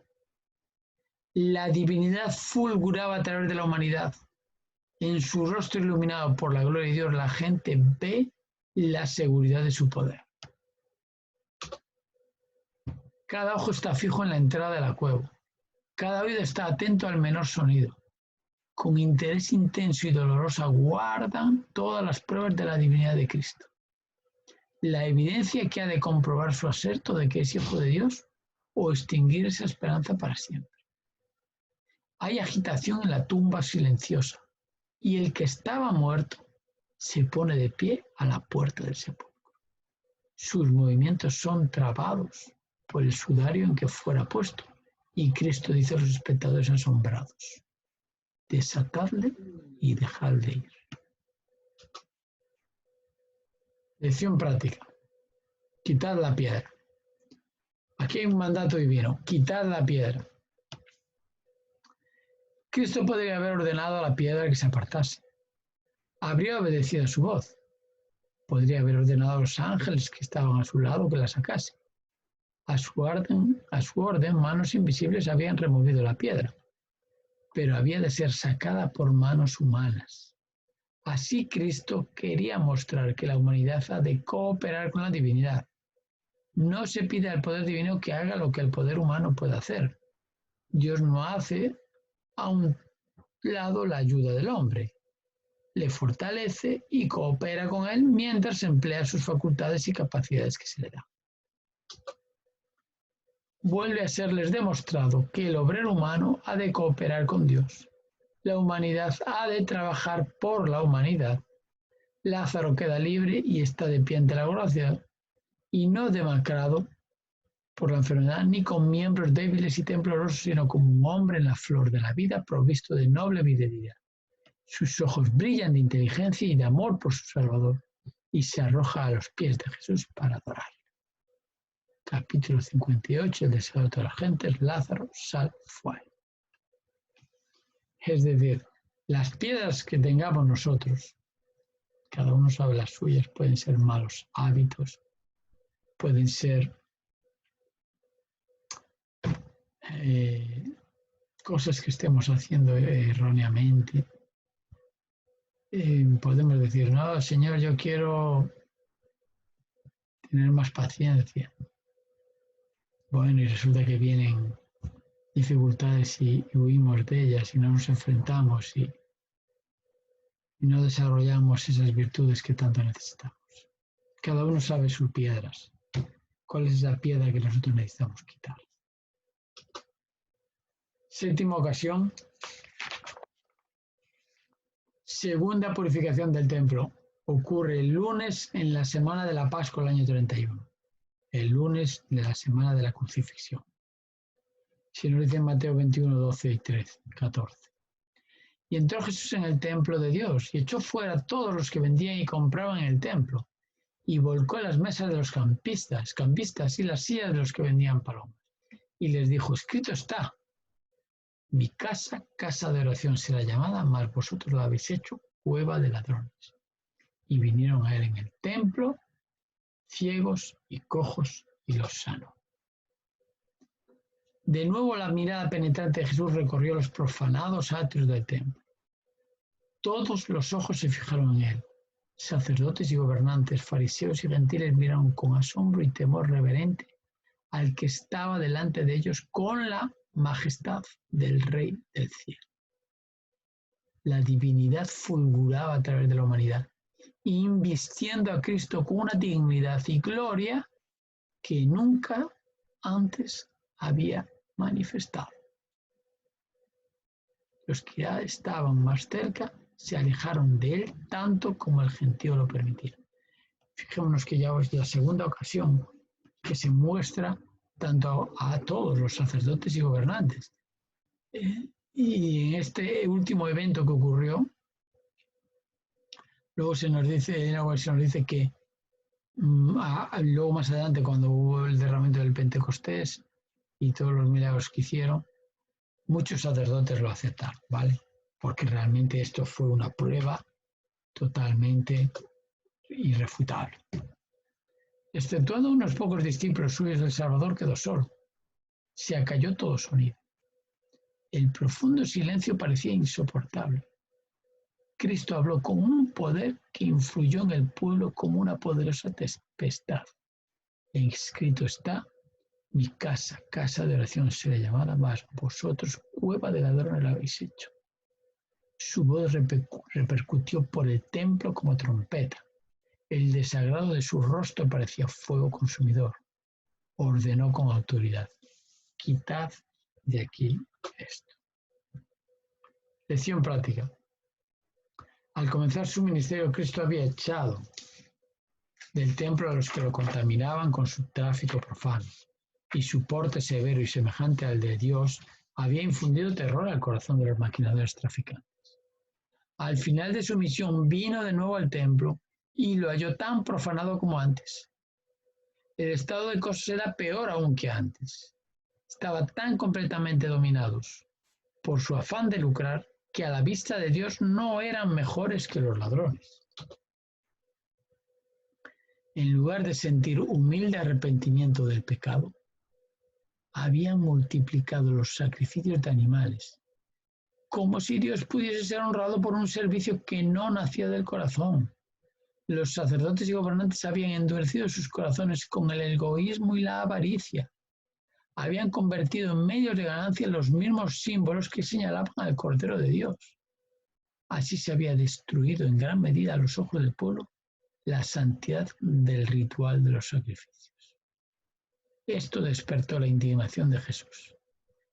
La divinidad fulguraba a través de la humanidad. En su rostro iluminado por la gloria de Dios, la gente ve la seguridad de su poder. Cada ojo está fijo en la entrada de la cueva. Cada oído está atento al menor sonido. Con interés intenso y doloroso aguardan todas las pruebas de la divinidad de Cristo. La evidencia que ha de comprobar su aserto de que es hijo de Dios o extinguir esa esperanza para siempre. Hay agitación en la tumba silenciosa y el que estaba muerto se pone de pie a la puerta del sepulcro. Sus movimientos son trabados por el sudario en que fuera puesto y Cristo dice a los espectadores asombrados, desatadle y dejadle ir. Lección práctica. Quitad la piedra. Aquí hay un mandato divino, quitar la piedra. Cristo podría haber ordenado a la piedra que se apartase. Habría obedecido a su voz. Podría haber ordenado a los ángeles que estaban a su lado que la sacase. A su orden, manos invisibles habían removido la piedra, pero había de ser sacada por manos humanas. Así Cristo quería mostrar que la humanidad ha de cooperar con la divinidad. No se pide al poder divino que haga lo que el poder humano puede hacer. Dios no hace a un lado la ayuda del hombre. Le fortalece y coopera con él mientras emplea sus facultades y capacidades que se le dan. Vuelve a serles demostrado que el obrero humano ha de cooperar con Dios. La humanidad ha de trabajar por la humanidad. Lázaro queda libre y está de pie ante la gracia, y no demacrado por la enfermedad, ni con miembros débiles y temblorosos, sino como un hombre en la flor de la vida, provisto de noble fidelidad. Sus ojos brillan de inteligencia y de amor por su Salvador, y se arroja a los pies de Jesús para adorar. Capítulo 58, el deseo de todas las gentes, Lázaro, sal fuera. Es decir, las piedras que tengamos nosotros, cada uno sabe las suyas, pueden ser malos hábitos, pueden ser cosas que estemos haciendo erróneamente. Podemos decir, no, Señor, yo quiero tener más paciencia. Bueno, y resulta que vienen dificultades y huimos de ellas y no nos enfrentamos y no desarrollamos esas virtudes que tanto necesitamos. Cada uno sabe sus piedras. ¿Cuál es la piedra que nosotros necesitamos quitar? Séptima ocasión. Segunda purificación del templo. Ocurre el lunes en la semana de la Pascua del año 31. El lunes de la semana de la crucifixión. Si nos dice en Mateo 21, 12 y 13, 14. Y entró Jesús en el templo de Dios y echó fuera a todos los que vendían y compraban en el templo y volcó las mesas de los campistas y las sillas de los que vendían palomas. Y les dijo, escrito está, mi casa, casa de oración será llamada, mas vosotros la habéis hecho cueva de ladrones. Y vinieron a él en el templo ciegos y cojos y los sanó. De nuevo la mirada penetrante de Jesús recorrió los profanados atrios del templo. Todos los ojos se fijaron en él. Sacerdotes y gobernantes, fariseos y gentiles miraron con asombro y temor reverente al que estaba delante de ellos con la majestad del Rey del cielo. La divinidad fulguraba a través de la humanidad, invistiendo a Cristo con una dignidad y gloria que nunca antes había manifestado. Los que ya estaban más cerca se alejaron de él tanto como el gentío lo permitía. Fijémonos que ya es la segunda ocasión que se muestra tanto a todos los sacerdotes y gobernantes. Y en este último evento que ocurrió, luego se nos dice que luego más adelante, cuando hubo el derramamiento del Pentecostés y todos los milagros que hicieron, muchos sacerdotes lo aceptaron, ¿vale? Porque realmente esto fue una prueba totalmente irrefutable. Exceptuando unos pocos discípulos suyos del Salvador, quedó solo. Se acalló todo sonido. El profundo silencio parecía insoportable. Cristo habló con un poder que influyó en el pueblo como una poderosa tempestad. Escrito está, mi casa, casa de oración será llamada, mas vosotros cueva de ladrones la habéis hecho. Su voz repercutió por el templo como trompeta. El desagrado de su rostro parecía fuego consumidor. Ordenó con autoridad, quitad de aquí esto. Lección práctica. Al comenzar su ministerio, Cristo había echado del templo a los que lo contaminaban con su tráfico profano, y su porte severo y semejante al de Dios había infundido terror al corazón de los maquinadores traficantes. Al final de su misión vino de nuevo al templo y lo halló tan profanado como antes. El estado de cosas era peor aún que antes. Estaban tan completamente dominados por su afán de lucrar que a la vista de Dios no eran mejores que los ladrones. En lugar de sentir humilde arrepentimiento del pecado, habían multiplicado los sacrificios de animales, como si Dios pudiese ser honrado por un servicio que no nacía del corazón. Los sacerdotes y gobernantes habían endurecido sus corazones con el egoísmo y la avaricia. Habían convertido en medios de ganancia los mismos símbolos que señalaban al Cordero de Dios. Así se había destruido en gran medida a los ojos del pueblo la santidad del ritual de los sacrificios. Esto despertó la indignación de Jesús.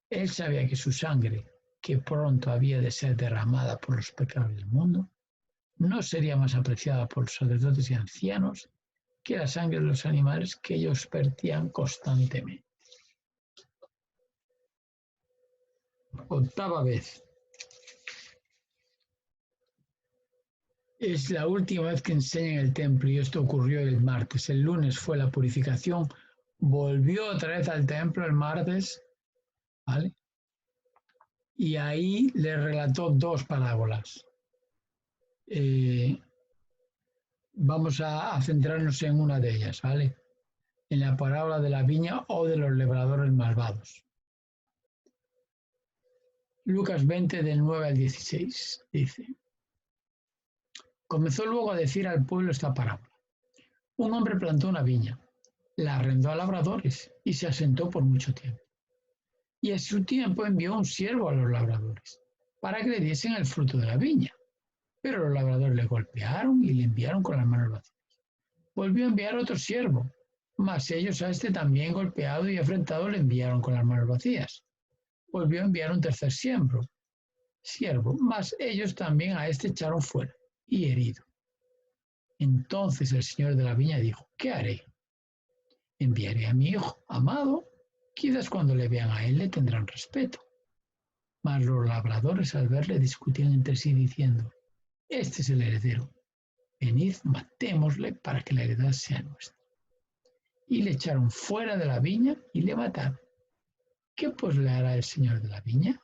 Él sabía que su sangre, que pronto había de ser derramada por los pecados del mundo, no sería más apreciada por los sacerdotes y ancianos que la sangre de los animales que ellos vertían constantemente. Octava vez. Es la última vez que enseña en el templo y esto ocurrió el martes. El lunes fue la purificación. Volvió otra vez al templo el martes, ¿vale? Y ahí le relató dos parábolas. Vamos a centrarnos en una de ellas, ¿vale? En la parábola de la viña o de los labradores malvados. Lucas 20, del 9 al 16, dice: comenzó luego a decir al pueblo esta parábola. Un hombre plantó una viña, la arrendó a labradores y se asentó por mucho tiempo. Y a su tiempo envió un siervo a los labradores para que le diesen el fruto de la viña. Pero los labradores le golpearon y le enviaron con las manos vacías. Volvió a enviar otro siervo, mas ellos a este también golpeado y afrentado le enviaron con las manos vacías. Volvió a enviar un tercer siervo, mas ellos también a este echaron fuera y herido. Entonces el señor de la viña dijo: ¿qué haré? Enviaré a mi hijo amado, quizás cuando le vean a él le tendrán respeto. Mas los labradores al verle discutían entre sí diciendo: este es el heredero, venid, matémosle para que la heredad sea nuestra. Y le echaron fuera de la viña y le mataron. ¿Qué pues le hará el señor de la viña?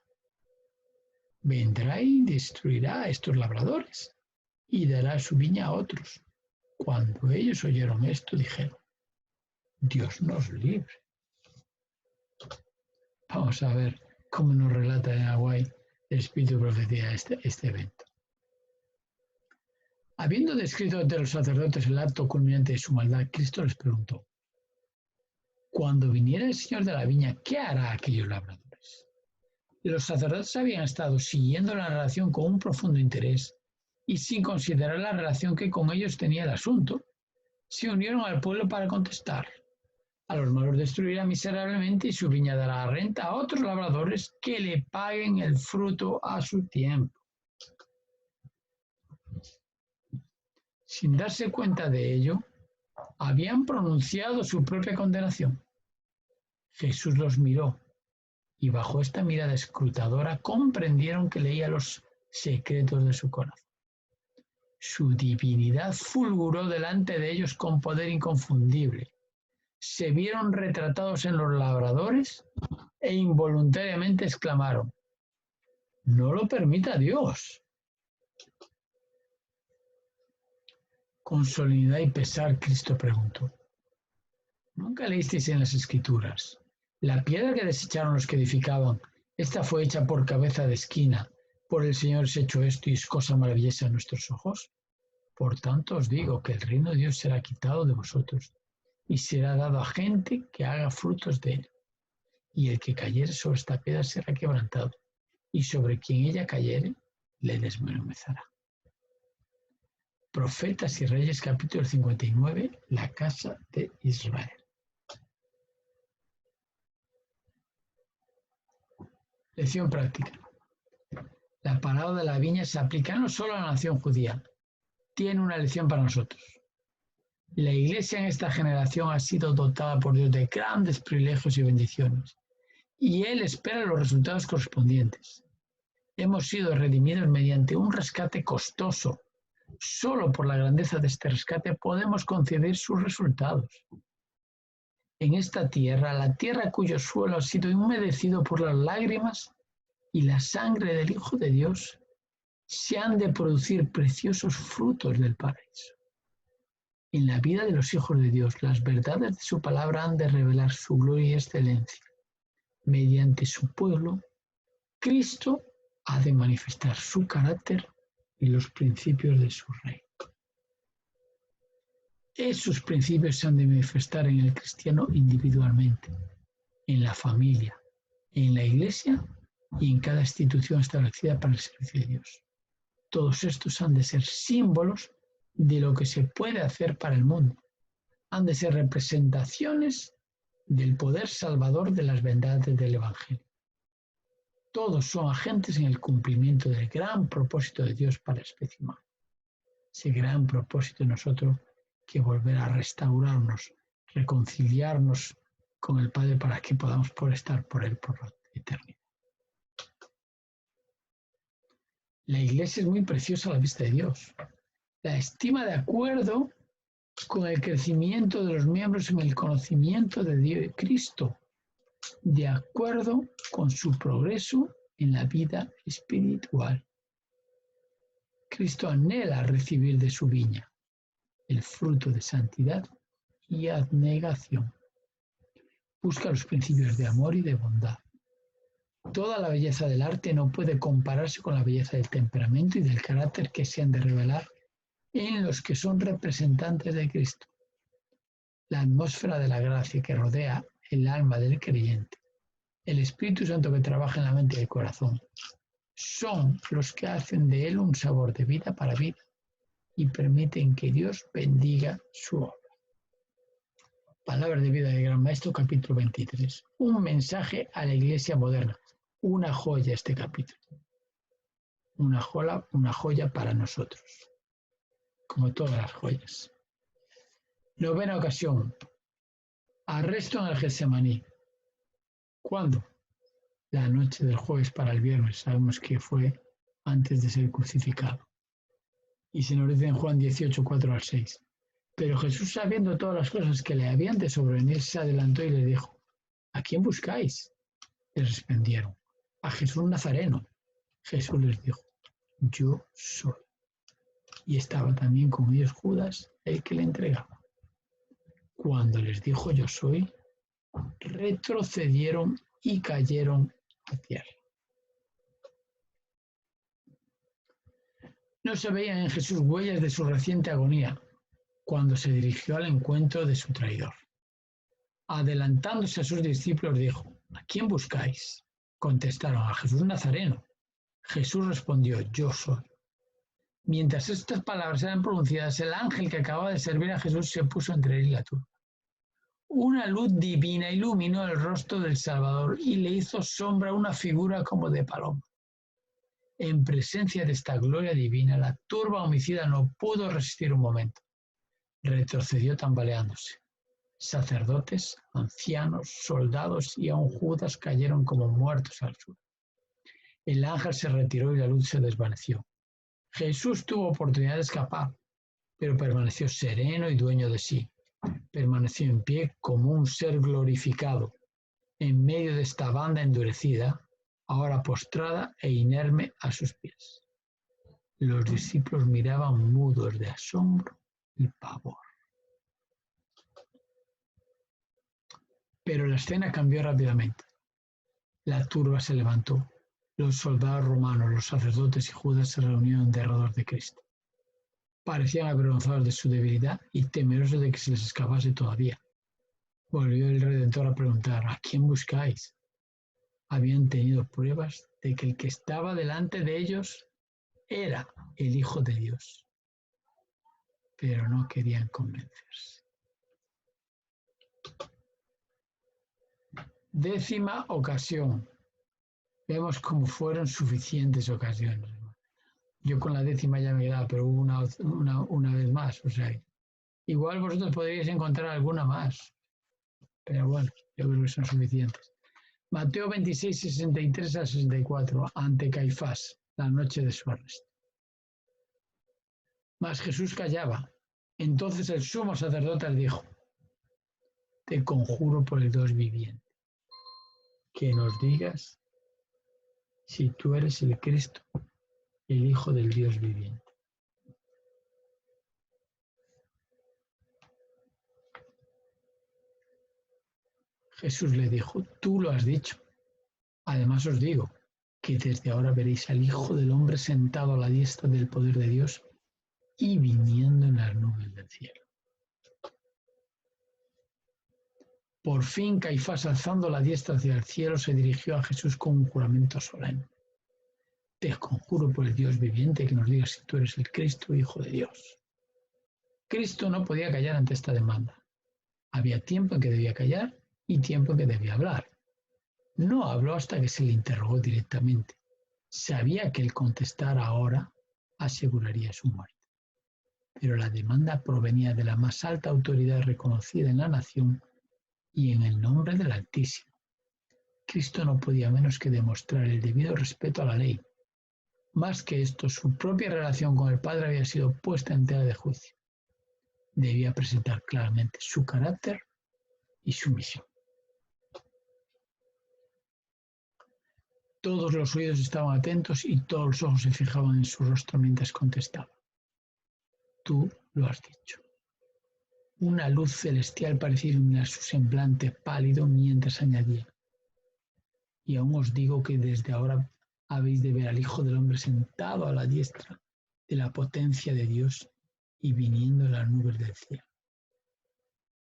Vendrá y destruirá a estos labradores y dará su viña a otros. Cuando ellos oyeron esto, dijeron: Dios nos libre. Vamos a ver cómo nos relata en Hawái el espíritu de profecía este evento. Habiendo descrito ante los sacerdotes el acto culminante de su maldad, Cristo les preguntó: cuando viniera el señor de la viña, ¿qué hará a aquellos labradores? Los sacerdotes habían estado siguiendo la relación con un profundo interés y sin considerar la relación que con ellos tenía el asunto, se unieron al pueblo para contestar: a los malos destruirá miserablemente y su viña dará renta a otros labradores que le paguen el fruto a su tiempo. Sin darse cuenta de ello, habían pronunciado su propia condenación. Jesús los miró y bajo esta mirada escrutadora comprendieron que leía los secretos de su corazón. Su divinidad fulguró delante de ellos con poder inconfundible. Se vieron retratados en los labradores e involuntariamente exclamaron: no lo permita Dios. Con solemnidad y pesar, Cristo preguntó: ¿nunca leísteis en las Escrituras? La piedra que desecharon los que edificaban, esta fue hecha por cabeza de esquina. Por el Señor es hecho esto y es cosa maravillosa a nuestros ojos. Por tanto os digo que el reino de Dios será quitado de vosotros y será dado a gente que haga frutos de él. Y el que cayere sobre esta piedra será quebrantado, y sobre quien ella cayere le desmenuzará. Profetas y Reyes, capítulo 59, la casa de Israel. Lección práctica. La parábola de la viña se aplica no solo a la nación judía, tiene una lección para nosotros. La Iglesia en esta generación ha sido dotada por Dios de grandes privilegios y bendiciones, y Él espera los resultados correspondientes. Hemos sido redimidos mediante un rescate costoso. Solo por la grandeza de este rescate podemos concebir sus resultados. en esta tierra, la tierra cuyo suelo ha sido humedecido por las lágrimas y la sangre del Hijo de Dios, se han de producir preciosos frutos del paraíso. En la vida de los hijos de Dios, las verdades de su palabra han de revelar su gloria y excelencia. Mediante su pueblo, Cristo ha de manifestar su carácter y los principios de su reino. Esos principios se han de manifestar en el cristiano individualmente, en la familia, en la iglesia y en cada institución establecida para el servicio de Dios. Todos estos han de ser símbolos de lo que se puede hacer para el mundo. Han de ser representaciones del poder salvador de las verdades del Evangelio. Todos son agentes en el cumplimiento del gran propósito de Dios para la especie humana. Ese gran propósito de nosotros que volver a restaurarnos, reconciliarnos con el Padre para que podamos poder estar por Él por la eternidad. La Iglesia es muy preciosa a la vista de Dios. La estima de acuerdo con el crecimiento de los miembros en el conocimiento de Dios y Cristo, de acuerdo con su progreso en la vida espiritual. Cristo anhela recibir de su viña el fruto de santidad y abnegación. Busca los principios de amor y de bondad. Toda la belleza del arte no puede compararse con la belleza del temperamento y del carácter que se han de revelar en los que son representantes de Cristo. La atmósfera de la gracia que rodea el alma del creyente, el Espíritu Santo que trabaja en la mente y el corazón, son los que hacen de él un sabor de vida para vida y permiten que Dios bendiga su obra. Palabras de vida del Gran Maestro, capítulo 23. Un mensaje a la Iglesia moderna. Una joya este capítulo. Una joya para nosotros, como todas las joyas. Novena ocasión. Arresto en el Getsemaní. ¿Cuándo? La noche del jueves para el viernes. Sabemos que fue antes de ser crucificado. Y se nos dice en Juan 18, 4 al 6. Pero Jesús, sabiendo todas las cosas que le habían de sobrevenir, se adelantó y le dijo: ¿a quién buscáis? Les respondieron: a Jesús Nazareno. Jesús les dijo: yo soy. Y estaba también con ellos Judas, el que le entregaba. Cuando les dijo yo soy, retrocedieron y cayeron a tierra. No se veían en Jesús huellas de su reciente agonía cuando se dirigió al encuentro de su traidor. Adelantándose a sus discípulos dijo: ¿a quién buscáis? Contestaron: a Jesús Nazareno. Jesús respondió: yo soy. Mientras estas palabras eran pronunciadas, el ángel que acababa de servir a Jesús se puso entre él y la tumba. Una luz divina iluminó el rostro del Salvador y le hizo sombra una figura como de paloma. En presencia de esta gloria divina, la turba homicida no pudo resistir un momento. Retrocedió tambaleándose. Sacerdotes, ancianos, soldados y aun Judas cayeron como muertos al suelo. El ángel se retiró y la luz se desvaneció. Jesús tuvo oportunidad de escapar, pero permaneció sereno y dueño de sí. Permaneció en pie como un ser glorificado, en medio de esta banda endurecida, ahora postrada e inerme a sus pies. Los discípulos miraban mudos de asombro y pavor. Pero la escena cambió rápidamente. La turba se levantó. Los soldados romanos, los sacerdotes y Judas se reunieron en derredor de Cristo. Parecían avergonzados de su debilidad y temerosos de que se les escapase todavía. Volvió el Redentor a preguntar: ¿a quién buscáis? Habían tenido pruebas de que el que estaba delante de ellos era el Hijo de Dios, pero no querían convencerse. 10ª ocasión. Vemos cómo fueron suficientes ocasiones. Yo con la 10ª ya me quedaba, pero hubo una vez más. O sea, igual vosotros podríais encontrar alguna más, pero bueno, yo creo que son suficientes. Mateo 26, 63 a 64, ante Caifás, la noche de su arresto. Mas Jesús callaba. Entonces el sumo sacerdote le dijo: te conjuro por el Dios viviente, que nos digas si tú eres el Cristo, el Hijo del Dios viviente. Jesús le dijo, tú lo has dicho. Además os digo que desde ahora veréis al Hijo del Hombre sentado a la diestra del poder de Dios y viniendo en las nubes del cielo. Por fin Caifás, alzando la diestra hacia el cielo, se dirigió a Jesús con un juramento solemne. Te conjuro por el Dios viviente que nos digas si tú eres el Cristo, Hijo de Dios. Cristo no podía callar ante esta demanda. Había tiempo en que debía callar y tiempo en que debía hablar. No habló hasta que se le interrogó directamente. Sabía que el contestar ahora aseguraría su muerte. Pero la demanda provenía de la más alta autoridad reconocida en la nación y en el nombre del Altísimo. Cristo no podía menos que demostrar el debido respeto a la ley. Más que esto, su propia relación con el Padre había sido puesta en tela de juicio. Debía presentar claramente su carácter y su misión. Todos los oídos estaban atentos y todos los ojos se fijaban en su rostro mientras contestaba. Tú lo has dicho. Una luz celestial parecía iluminar su semblante pálido mientras añadía. Y aún os digo que desde ahora habéis de ver al Hijo del Hombre sentado a la diestra de la potencia de Dios y viniendo en las nubes del cielo.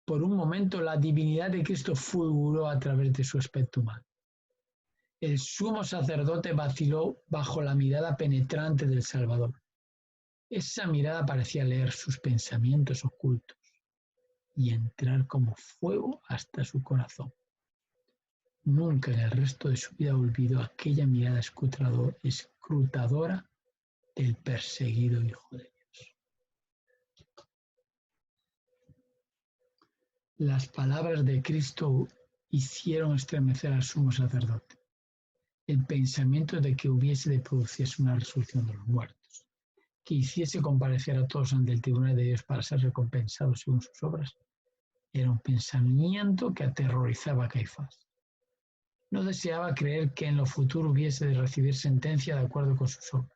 Por un momento la divinidad de Cristo fulguró a través de su aspecto humano. El sumo sacerdote vaciló bajo la mirada penetrante del Salvador. Esa mirada parecía leer sus pensamientos ocultos y entrar como fuego hasta su corazón. Nunca en el resto de su vida olvidó aquella mirada escrutadora del perseguido Hijo de Dios. Las palabras de Cristo hicieron estremecer al sumo sacerdote. El pensamiento de que hubiese de producirse una resurrección de los muertos, que hiciese comparecer a todos ante el tribunal de Dios para ser recompensados según sus obras, era un pensamiento que aterrorizaba a Caifás. No deseaba creer que en lo futuro hubiese de recibir sentencia de acuerdo con sus obras.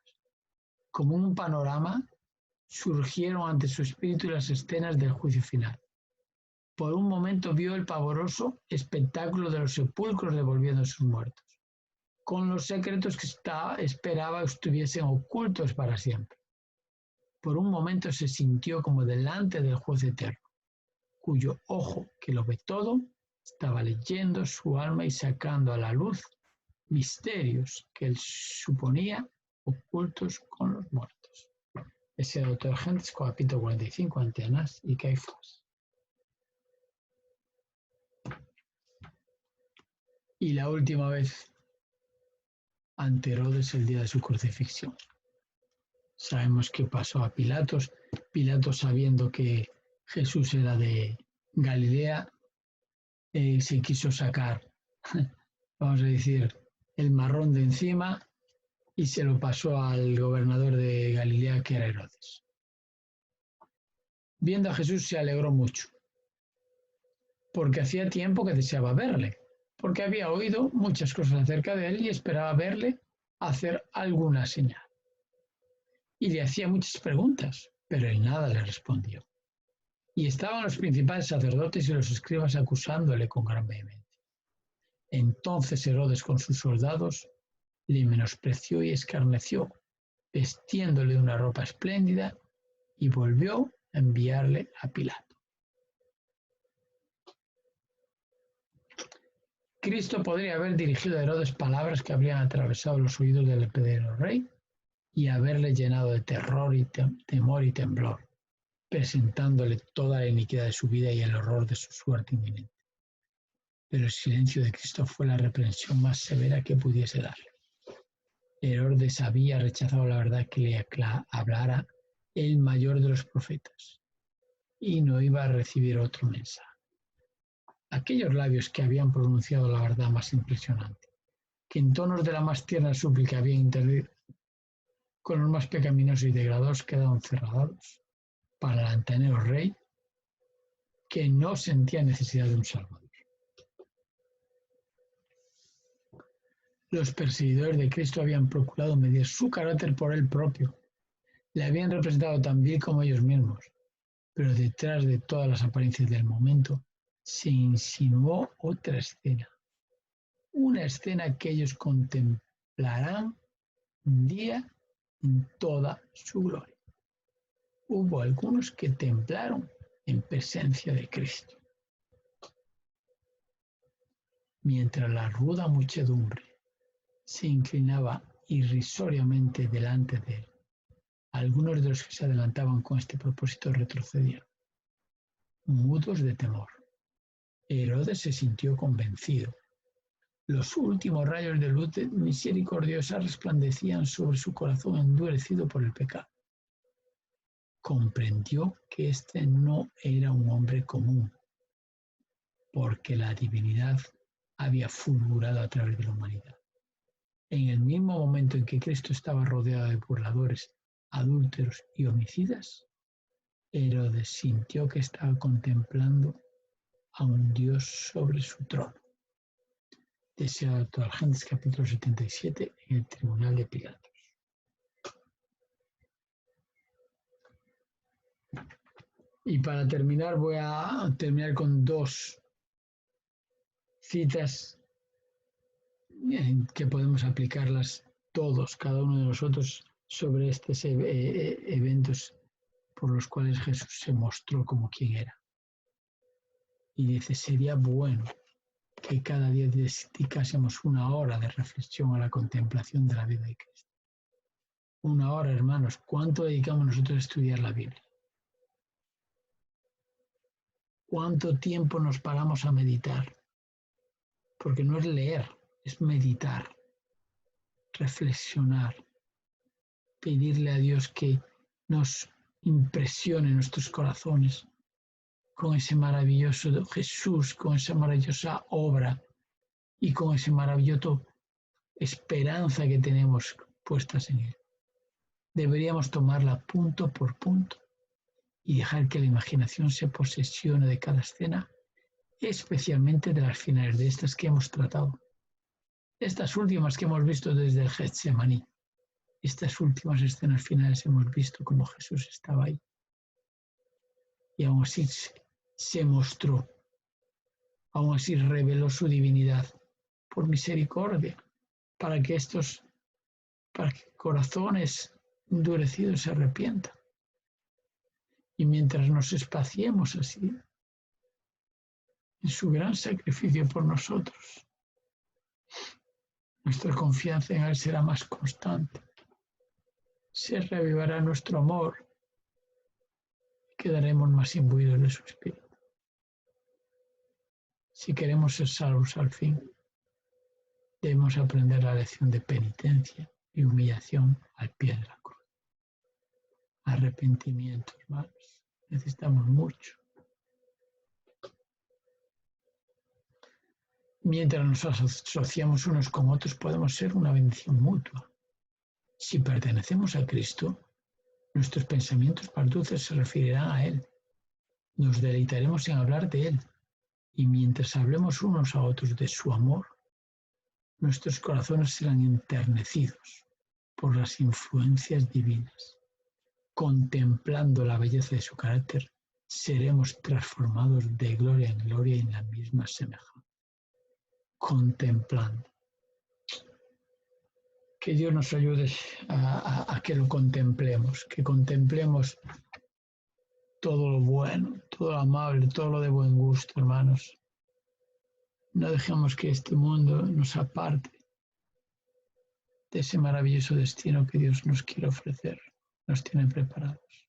Como un panorama, surgieron ante su espíritu las escenas del juicio final. Por un momento vio el pavoroso espectáculo de los sepulcros devolviendo a sus muertos, con los secretos que esperaba estuviesen ocultos para siempre. Por un momento se sintió como delante del juez eterno, cuyo ojo, que lo ve todo, estaba leyendo su alma y sacando a la luz misterios que él suponía ocultos con los muertos. Ese era Deuterocantos, capítulo 45, ante Anás y Caifás. Y la última vez ante Herodes el día de su crucifixión. Sabemos que pasó a Pilatos. Pilatos, sabiendo que Jesús era de Galilea, se quiso sacar, vamos a decir, el marrón de encima y se lo pasó al gobernador de Galilea, que era Herodes. Viendo a Jesús se alegró mucho, porque hacía tiempo que deseaba verle, porque había oído muchas cosas acerca de él y esperaba verle hacer alguna señal. Y le hacía muchas preguntas, pero él nada le respondió. Y estaban los principales sacerdotes y los escribas acusándole con gran vehemencia. Entonces Herodes con sus soldados le menospreció y escarneció, vestiéndole de una ropa espléndida, y volvió a enviarle a Pilato. Cristo podría haber dirigido a Herodes palabras que habrían atravesado los oídos del heredero rey y haberle llenado de terror y temor y temblor, presentándole toda la iniquidad de su vida y el horror de su suerte inminente. Pero el silencio de Cristo fue la reprensión más severa que pudiese darle. Herodes había rechazado la verdad que le hablara el mayor de los profetas y no iba a recibir otro mensaje. Aquellos labios que habían pronunciado la verdad más impresionante, que en tonos de la más tierna súplica habían intervenido con los más pecaminosos y degradados, quedaron cerrados para el altanero rey, que no sentía necesidad de un Salvador. Los perseguidores de Cristo habían procurado medir su carácter por él propio. Le habían representado tan bien como ellos mismos, pero detrás de todas las apariencias del momento se insinuó otra escena. Una escena que ellos contemplarán un día en toda su gloria. Hubo algunos que temblaron en presencia de Cristo, mientras la ruda muchedumbre se inclinaba irrisoriamente delante de él. Algunos de los que se adelantaban con este propósito retrocedieron, mudos de temor. Herodes se sintió convencido. Los últimos rayos de luz misericordiosa resplandecían sobre su corazón endurecido por el pecado. Comprendió que este no era un hombre común, porque la divinidad había fulgurado a través de la humanidad. En el mismo momento en que Cristo estaba rodeado de burladores, adúlteros y homicidas, Herodes sintió que estaba contemplando a un Dios sobre su trono. Desea Génesis capítulo 77 en el tribunal de Pilatos. Y para terminar voy a terminar con dos citas que podemos aplicarlas todos, cada uno de nosotros, sobre estos eventos por los cuales Jesús se mostró como quien era. Y dice, sería bueno que cada día dedicásemos una hora de reflexión a la contemplación de la vida de Cristo. Una hora, hermanos. ¿Cuánto dedicamos nosotros a estudiar la Biblia? ¿Cuánto tiempo nos paramos a meditar? Porque no es leer, es meditar, reflexionar, pedirle a Dios que nos impresione nuestros corazones con ese maravilloso Jesús, con esa maravillosa obra y con ese maravilloso esperanza que tenemos puestas en Él. Deberíamos tomarla punto por punto y dejar que la imaginación se posesione de cada escena, especialmente de las finales de estas que hemos tratado. Estas últimas que hemos visto desde el Getsemaní. Estas últimas escenas finales hemos visto cómo Jesús estaba ahí. Y aún así se mostró, aún así reveló su divinidad por misericordia, para que corazones endurecidos se arrepientan. Y mientras nos espaciemos así, en su gran sacrificio por nosotros, nuestra confianza en Él será más constante. Se reavivará nuestro amor y quedaremos más imbuidos de su espíritu. Si queremos ser salvos al fin, debemos aprender la lección de penitencia y humillación al pie de la cruz. Arrepentimiento, hermanos. Necesitamos mucho. Mientras nos asociamos unos con otros, podemos ser una bendición mutua. Si pertenecemos a Cristo, nuestros pensamientos más dulces se referirán a Él. Nos deleitaremos en hablar de Él. Y mientras hablemos unos a otros de su amor, nuestros corazones serán enternecidos por las influencias divinas. Contemplando la belleza de su carácter, seremos transformados de gloria en gloria en la misma semejanza. Contemplando. Que Dios nos ayude a que lo contemplemos, que contemplemos todo lo bueno, todo lo amable, todo lo de buen gusto, hermanos. No dejemos que este mundo nos aparte de ese maravilloso destino que Dios nos quiere ofrecer, nos tiene preparados.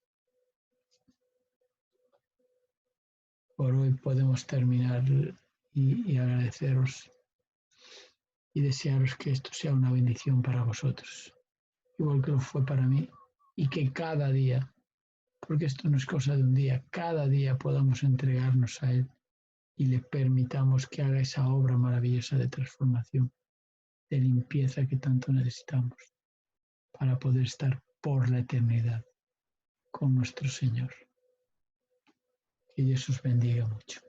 Por hoy podemos terminar y agradeceros y desearos que esto sea una bendición para vosotros, igual que lo fue para mí, y que cada día, porque esto no es cosa de un día, cada día podamos entregarnos a Él y le permitamos que haga esa obra maravillosa de transformación, de limpieza que tanto necesitamos para poder estar por la eternidad con nuestro Señor. Que Dios os bendiga mucho.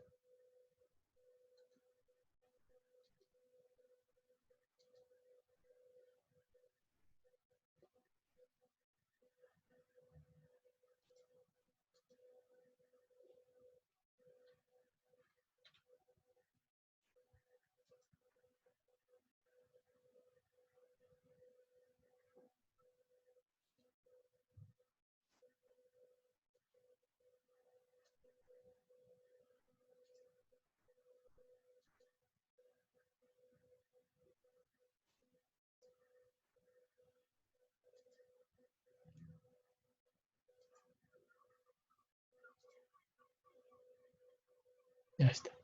Ya está.